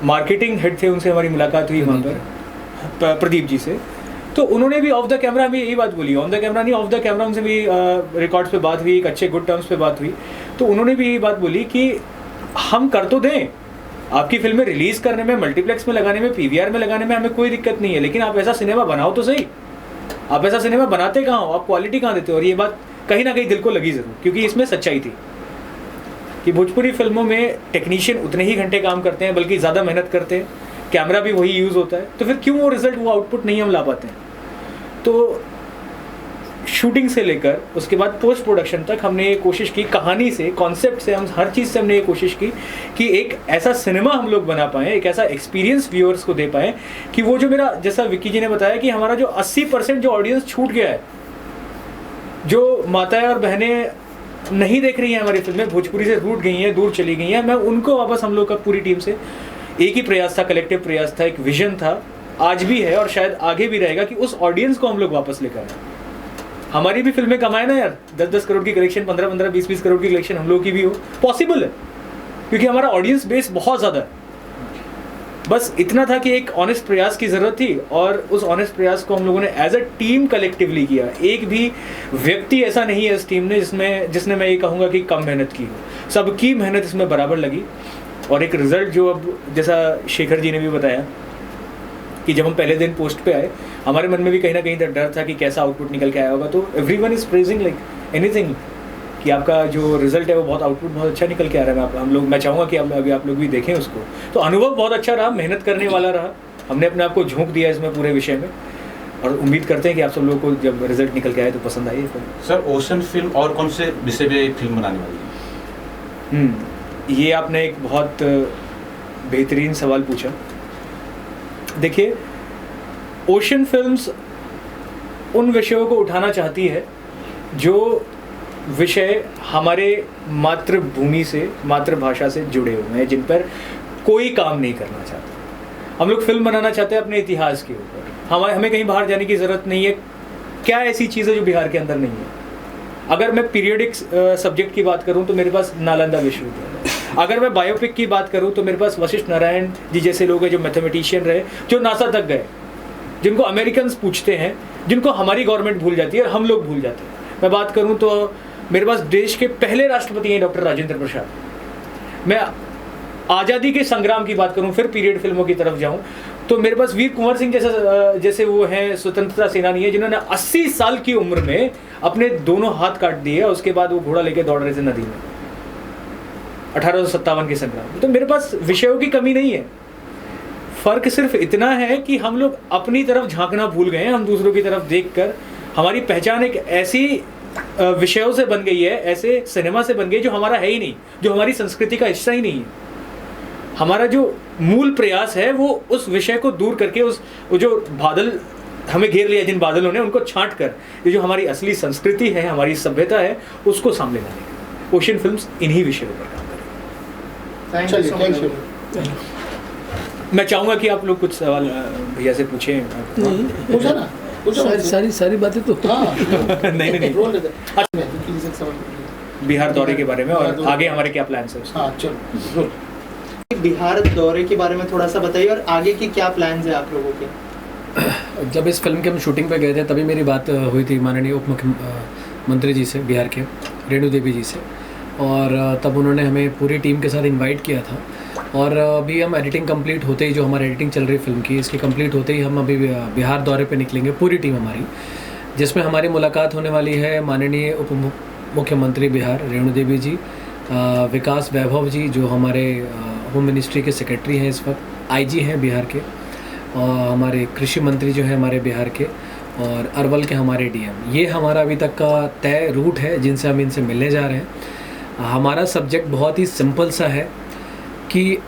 मार्केटिंग हेड थे उनसे हमारी मुलाकात हुई वहाँ पर, प्रदीप जी से। तो उन्होंने भी ऑफ द कैमरा हमें यही बात बोली, ऑन द कैमरा नहीं, ऑफ द कैमरा उनसे भी रिकॉर्ड्स पे बात हुई, एक अच्छे गुड टर्म्स पे बात हुई। तो उन्होंने भी यही बात बोली कि हम कर तो दें, आपकी फिल्में रिलीज करने में, मल्टीप्लेक्स में लगाने में, पीवीआर में लगाने में हमें कोई दिक्कत नहीं है, लेकिन आप ऐसा सिनेमा बनाओ तो सही। आप ऐसा सिनेमा बनाते कहाँ हो, आप क्वालिटी कहाँ देते हो? और ये बात कहीं ना कहीं दिल को लगी जरूर, क्योंकि इसमें सच्चाई थी कि भोजपुरी फिल्मों में टेक्नीशियन उतने ही घंटे काम करते हैं, बल्कि ज़्यादा मेहनत करते हैं, कैमरा भी वही यूज़ होता है, तो फिर क्यों वो रिजल्ट, वो आउटपुट नहीं हम ला पाते हैं? तो शूटिंग से लेकर उसके बाद पोस्ट प्रोडक्शन तक हमने ये कोशिश की, कहानी से, कॉन्सेप्ट से, हम हर चीज़ से हमने ये कोशिश की कि एक ऐसा सिनेमा हम लोग बना पाएँ, एक ऐसा एक्सपीरियंस व्यूअर्स को दे पाएँ कि वो जो मेरा, जैसा विक्की जी ने बताया कि हमारा जो 80% जो ऑडियंस छूट गया है, जो माताएं और बहनें नहीं देख रही हैं हमारी फिल्में, भोजपुरी से रूठ गई हैं, दूर चली गई हैं, मैं उनको वापस, हम लोग का पूरी टीम से एक ही प्रयास था, कलेक्टिव प्रयास था, एक विजन था, आज भी है और शायद आगे भी रहेगा कि उस ऑडियंस को हम लोग वापस लेकर आए। हमारी भी फिल्में कमाए ना यार, 10-10 करोड़ की कलेक्शन, 15-15, 20-20 करोड़ की कलेक्शन हम लोग की भी हो, पॉसिबल है, क्योंकि हमारा ऑडियंस बेस बहुत ज़्यादा है। बस इतना था कि एक ऑनेस्ट प्रयास की ज़रूरत थी, और उस ऑनेस्ट प्रयास को हम लोगों ने एज अ टीम कलेक्टिवली किया। एक भी व्यक्ति ऐसा नहीं है इस टीम ने जिसने मैं ये कहूँगा कि कम मेहनत की हो, सबकी मेहनत इसमें बराबर लगी। और एक रिज़ल्ट जो अब, जैसा शेखर जी ने भी बताया कि जब हम पहले दिन पोस्ट पे आए, हमारे मन में भी कहीं ना कहीं डर था कि कैसा आउटपुट निकल के आया होगा। तो everyone is praising like anything कि आपका जो रिजल्ट है वो बहुत, आउटपुट बहुत अच्छा निकल के आ रहा है। हम लोग, मैं चाहूँगा कि अभी आप लोग भी देखें उसको। तो अनुभव बहुत अच्छा रहा, मेहनत करने वाला रहा, हमने अपने आप को झोंक दिया इसमें पूरे विषय में, और उम्मीद करते हैं कि आप सब लोगों को जब रिजल्ट निकल के आए तो पसंद आई। सर, ओशन फिल्म और कौन से विषय पे फिल्म बनाने वाली है? ये आपने एक बहुत बेहतरीन सवाल पूछा। देखिए, ओशन फिल्म्स उन विषयों को उठाना चाहती है जो विषय हमारे मातृभूमि से, मातृभाषा से जुड़े हुए हैं, जिन पर कोई काम नहीं करना चाहता। हम लोग फिल्म बनाना चाहते हैं अपने इतिहास के ऊपर। हमें कहीं बाहर जाने की ज़रूरत नहीं है। क्या ऐसी चीज़ है जो बिहार के अंदर नहीं है? अगर मैं पीरियडिक सब्जेक्ट की बात करूं तो मेरे पास नालंदा विश्वविद्यालय है। अगर मैं बायोपिक की बात करूं तो मेरे पास वशिष्ठ नारायण जी जैसे लोग हैं जो मैथमेटिशियन रहे, जो नासा तक गए, जिनको अमेरिकन पूछते हैं, जिनको हमारी गवर्नमेंट भूल जाती है और हम लोग भूल जाते हैं। मैं बात करूं तो मेरे पास देश के पहले राष्ट्रपति हैं डॉक्टर राजेंद्र प्रसाद। मैं आज़ादी के संग्राम की बात करूं, फिर पीरियड फिल्मों की तरफ जाऊं तो मेरे पास वीर कुंवर सिंह जैसे वो हैं स्वतंत्रता सेनानी है, जिन्होंने 80 साल की उम्र में अपने दोनों हाथ काट दिए, उसके बाद वो घोड़ा लेके दौड़ रहे थे नदी में 1857 के संग्राम। तो मेरे पास विषयों की कमी नहीं है। फर्क सिर्फ इतना है कि हम लोग अपनी तरफ झांकना भूल गए हैं। हम दूसरों की तरफ देखकर हमारी पहचान एक ऐसी विषयों से बन गई है, ऐसे सिनेमा से बन गई जो हमारा है ही नहीं, जो हमारी संस्कृति का हिस्सा ही नहीं है। हमारा जो मूल प्रयास है वो उस विषय को दूर करके वो जो बादल हमें घेर लिया, जिन बादलों ने, उनको छांट कर ये जो हमारी असली संस्कृति है, हमारी सभ्यता है, उसको सामने लाने का ओशन फिल्म्स इन्हीं विषयों पर काम करें। Thank you. मैं चाहूँगा कि आप लोग कुछ सवाल भैया से पूछें। पूछा ना, सारी बातें तो नहीं। बिहार दौरे के बारे में और आगे हमारे क्या प्लान है। हाँ चलो, बिहार दौरे के बारे में थोड़ा सा बताइए और आगे की क्या प्लान्स है आप लोगों के? जब इस फिल्म के हम शूटिंग पे गए थे तभी मेरी बात हुई थी माननीय उप मुख्यमंत्री जी से, बिहार के रेणु देवी जी से, और तब उन्होंने हमें पूरी टीम के साथ इनवाइट किया था। और अभी हम एडिटिंग कंप्लीट होते ही, जो हमारी एडिटिंग चल रही है फिल्म की, इसकी कंप्लीट होते ही हम अभी बिहार दौरे पे निकलेंगे, पूरी टीम हमारी, जिसमें हमारी मुलाकात होने वाली है माननीय उप मुख्यमंत्री बिहार रेणु देवी जी, विकास वैभव जी जो हमारे होम मिनिस्ट्री के सेक्रेटरी हैं, इस वक्त आईजी हैं बिहार के, और हमारे कृषि मंत्री जो हैं हमारे बिहार के, और अरवल के हमारे डीएम। ये हमारा अभी तक का तय रूट है जिनसे हम इनसे मिलने जा रहे हैं। हमारा सब्जेक्ट बहुत ही सिंपल सा है कि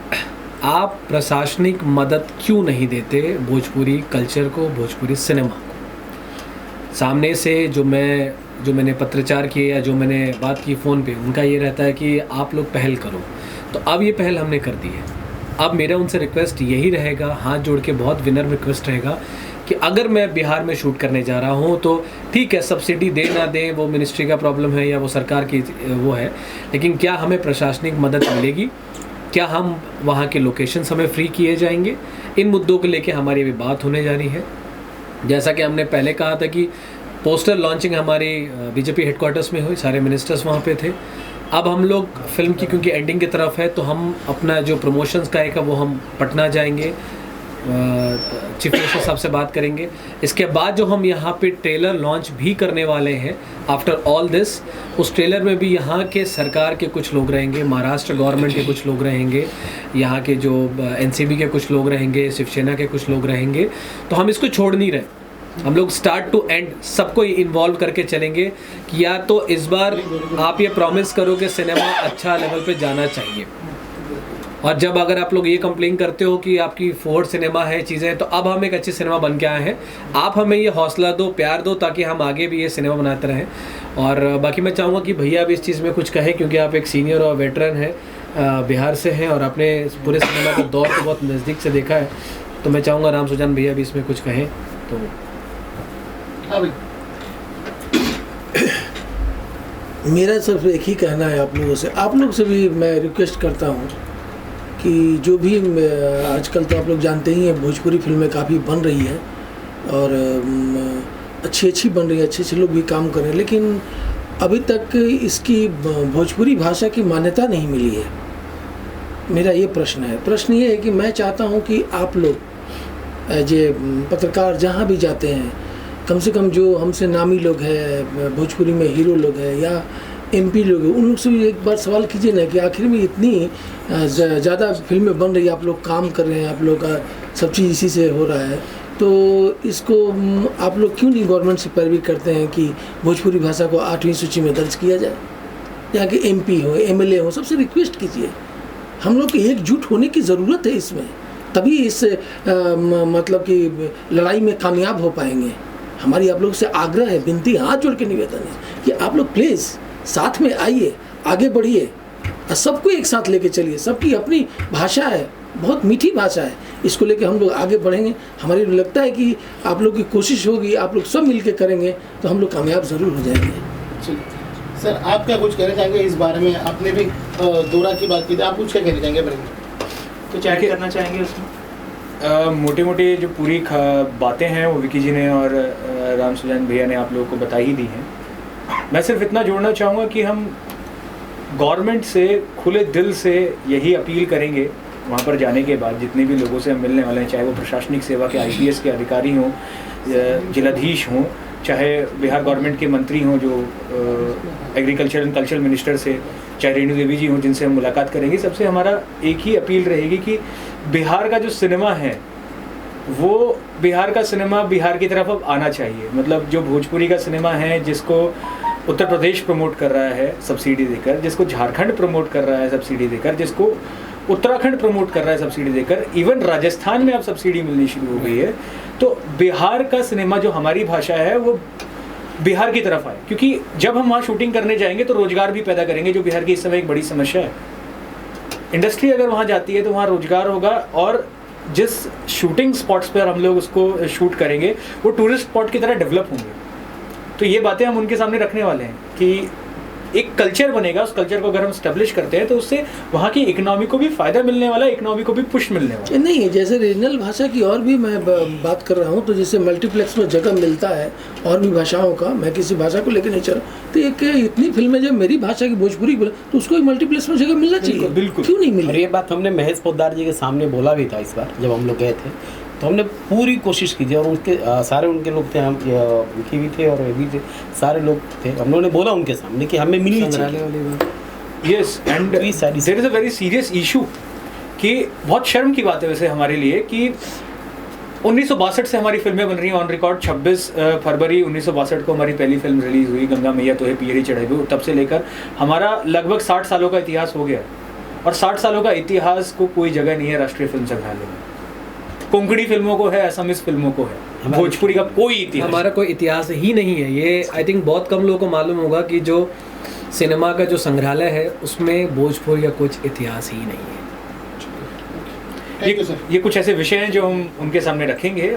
आप प्रशासनिक मदद क्यों नहीं देते भोजपुरी कल्चर को, भोजपुरी सिनेमा को। सामने से जो मैंने पत्रचार किए या जो मैंने बात की फ़ोन पे, उनका ये रहता है कि आप लोग पहल करो। तो अब ये पहल हमने कर दी है। अब मेरा उनसे रिक्वेस्ट यही रहेगा, हाथ जोड़ के बहुत विनम्र रिक्वेस्ट रहेगा कि अगर मैं बिहार में शूट करने जा रहा हूँ तो ठीक है, सब्सिडी दे ना दें वो मिनिस्ट्री का प्रॉब्लम है या वो सरकार की वो है, लेकिन क्या हमें प्रशासनिक मदद मिलेगी? क्या हम वहाँ के लोकेशंस हमें फ्री किए जाएंगे? इन मुद्दों को लेके हमारी अभी बात होने जा रही है। जैसा कि हमने पहले कहा था कि पोस्टर लॉन्चिंग हमारी बीजेपी हेडक्वार्टर्स में हुई, सारे मिनिस्टर्स वहाँ पे थे, अब हम लोग फिल्म की क्योंकि एंडिंग की तरफ है, तो हम अपना जो प्रमोशंस का एक वो हम पटना जाएंगे, चीफ मिनिस्टर साहब से बात करेंगे। इसके बाद जो हम यहाँ पे ट्रेलर लॉन्च भी करने वाले हैं आफ्टर ऑल दिस, उस ट्रेलर में भी यहाँ के सरकार के कुछ लोग रहेंगे, महाराष्ट्र गवर्नमेंट के कुछ लोग रहेंगे, यहाँ के जो एनसीबी के कुछ लोग रहेंगे, शिवसेना के कुछ लोग रहेंगे। तो हम इसको छोड़ नहीं रहे, हम लोग स्टार्ट टू एंड सबको इन्वॉल्व करके चलेंगे कि या तो इस बार आप ये प्रॉमिस करो कि सिनेमा अच्छा लेवल पे जाना चाहिए, और जब अगर आप लोग ये कंप्लेन करते हो कि आपकी फोर्ड सिनेमा है चीज़ें, तो अब हम एक अच्छी सिनेमा बन के आए हैं, आप हमें ये हौसला दो, प्यार दो, ताकि हम आगे भी ये सिनेमा बनाते रहें। और बाकी मैं चाहूँगा कि भैया भी इस चीज़ में कुछ कहें, क्योंकि आप एक सीनियर और वेटरन हैं, बिहार से हैं और आपने पूरे सिनेमा का दौर को बहुत नज़दीक से देखा है। तो मैं चाहूँगा राम सुजान भैया भी इसमें कुछ कहें। तो हाँ भाई, मेरा सिर्फ एक ही कहना है आप लोग से भी मैं रिक्वेस्ट करता हूँ कि जो भी आजकल तो आप लोग जानते ही हैं, भोजपुरी फिल्में काफ़ी बन रही हैं और अच्छी बन रही है, अच्छे लोग भी काम कर रहे हैं, लेकिन अभी तक इसकी भोजपुरी भाषा की मान्यता नहीं मिली है। मेरा ये प्रश्न ये है कि मैं चाहता हूँ कि आप लोग एज ए पत्रकार जहाँ भी जाते हैं, कम से कम जो हमसे नामी लोग हैं, भोजपुरी में हीरो लोग हैं या एमपी लोग हैं, उन लोग से भी एक बार सवाल कीजिए ना कि आखिर में इतनी ज़्यादा फिल्में बन रही है, आप लोग काम कर रहे हैं, आप लोग का सब चीज़ इसी से हो रहा है, तो इसको आप लोग क्यों नहीं गवर्नमेंट से पैरवी करते हैं कि भोजपुरी भाषा को 8वीं सूची में दर्ज किया जाए? यहाँ के एमपी हो, एमएलए हो, सबसे रिक्वेस्ट कीजिए। हम लोग को एकजुट होने की ज़रूरत है इसमें, तभी इस मतलब कि लड़ाई में कामयाब हो पाएंगे। हमारी आप लोग से आग्रह है, विनती, हाथ जोड़ के निवेदन है कि आप लोग प्लीज़ साथ में आइए, आगे बढ़िए, सबको एक साथ लेके चलिए। सबकी अपनी भाषा है, बहुत मीठी भाषा है, इसको लेके हम लोग आगे बढ़ेंगे। हमारी लगता है कि आप लोग की कोशिश होगी, आप लोग सब मिलके करेंगे तो हम लोग कामयाब ज़रूर हो जाएंगे। सर आप क्या कुछ कहना चाहेंगे इस बारे में? आपने भी दौरा की बात की थी, आप कुछ क्या कहना चाहेंगे? कुछ ऐड करना चाहेंगे उसमें? मोटी मोटी जो पूरी बातें हैं वो विकी जी ने और राम सुजान भैया ने आप लोगों को बता ही दी हैं। मैं सिर्फ इतना जोड़ना चाहूँगा कि हम गवर्नमेंट से खुले दिल से यही अपील करेंगे वहाँ पर जाने के बाद, जितने भी लोगों से हम मिलने वाले हैं, चाहे वो प्रशासनिक सेवा के IPS के अधिकारी हों, जिलाधीश हों, चाहे बिहार गवर्नमेंट के मंत्री हों जो एग्रीकल्चर एंड कल्चरल मिनिस्टर से, चाहे रेणु देवी जी हों जिनसे हम मुलाकात करेंगे, सबसे हमारा एक ही अपील रहेगी कि बिहार का जो सिनेमा है वो बिहार का सिनेमा बिहार की तरफ अब आना चाहिए। मतलब जो भोजपुरी का सिनेमा है जिसको उत्तर प्रदेश प्रमोट कर रहा है सब्सिडी देकर, जिसको झारखंड प्रमोट कर रहा है सब्सिडी देकर, जिसको उत्तराखंड प्रमोट कर रहा है सब्सिडी देकर, इवन राजस्थान में अब सब्सिडी मिलनी शुरू हो गई है, तो बिहार का सिनेमा जो हमारी भाषा है वो बिहार की तरफ आए, क्योंकि जब हम वहाँ शूटिंग करने जाएंगे तो रोजगार भी पैदा करेंगे, जो बिहार की इस समय एक बड़ी समस्या है। इंडस्ट्री अगर वहाँ जाती है तो वहाँ रोजगार होगा, और जिस शूटिंग स्पॉट्स पर हम लोग उसको शूट करेंगे वो टूरिस्ट स्पॉट की तरह डेवलप होंगे। तो ये बातें हम उनके सामने रखने वाले हैं कि एक कल्चर बनेगा, उस कल्चर को अगर हम स्टैब्लिश करते हैं तो उससे वहाँ की इकोनॉमी को भी फायदा मिलने वाला है, इकोनॉमी को भी पुश मिलने वाला है। नहीं, जैसे रीजनल भाषा की और भी मैं बात कर रहा हूँ, तो जैसे मल्टीप्लेक्स में जगह मिलता है और भी भाषाओं का, मैं किसी भाषा को लेकर नहीं चल रहा, तो एक इतनी फिल्में जब मेरी भाषा की भोजपुरी बोले तो उसको मल्टीप्लेक्स में जगह मिलना चाहिए, बिल्कुल, क्यों नहीं मिल और रही? ये बात हमने महेश पोद्दार जी के सामने बोला भी था इस बार जब हम लोग गए थे, तो हमने पूरी कोशिश की थी, और उनके सारे उनके लोग थे, हम विकी भी थे और भी थे, सारे लोग थे, हम लोगों ने बोला उनके सामने कि हमें मिलनी चाहिए। Yes, and there is a very serious issue कि बहुत शर्म की बात है वैसे हमारे लिए कि 1962 से हमारी फिल्में बन रही हैं ऑन रिकॉर्ड। 26 फरवरी 1962 को हमारी पहली फिल्म रिलीज़ हुई, गंगा मैया तो है पियरी चढ़ाई हुई। तब से लेकर हमारा लगभग 60 सालों का इतिहास हो गया, और 60 सालों का इतिहास को कोई जगह नहीं है राष्ट्रीय फिल्म संग्रहालय में। कोंकणी फिल्मों को है, असमीज फिल्मों को है, भोजपुरी का कोई इतिहास, हमारा कोई इतिहास ही नहीं है। ये आई थिंक बहुत कम लोगों को मालूम होगा कि जो सिनेमा का जो संग्रहालय है उसमें भोजपुरी का कुछ इतिहास ही नहीं है। ये कुछ ऐसे विषय हैं जो हम उनके सामने रखेंगे।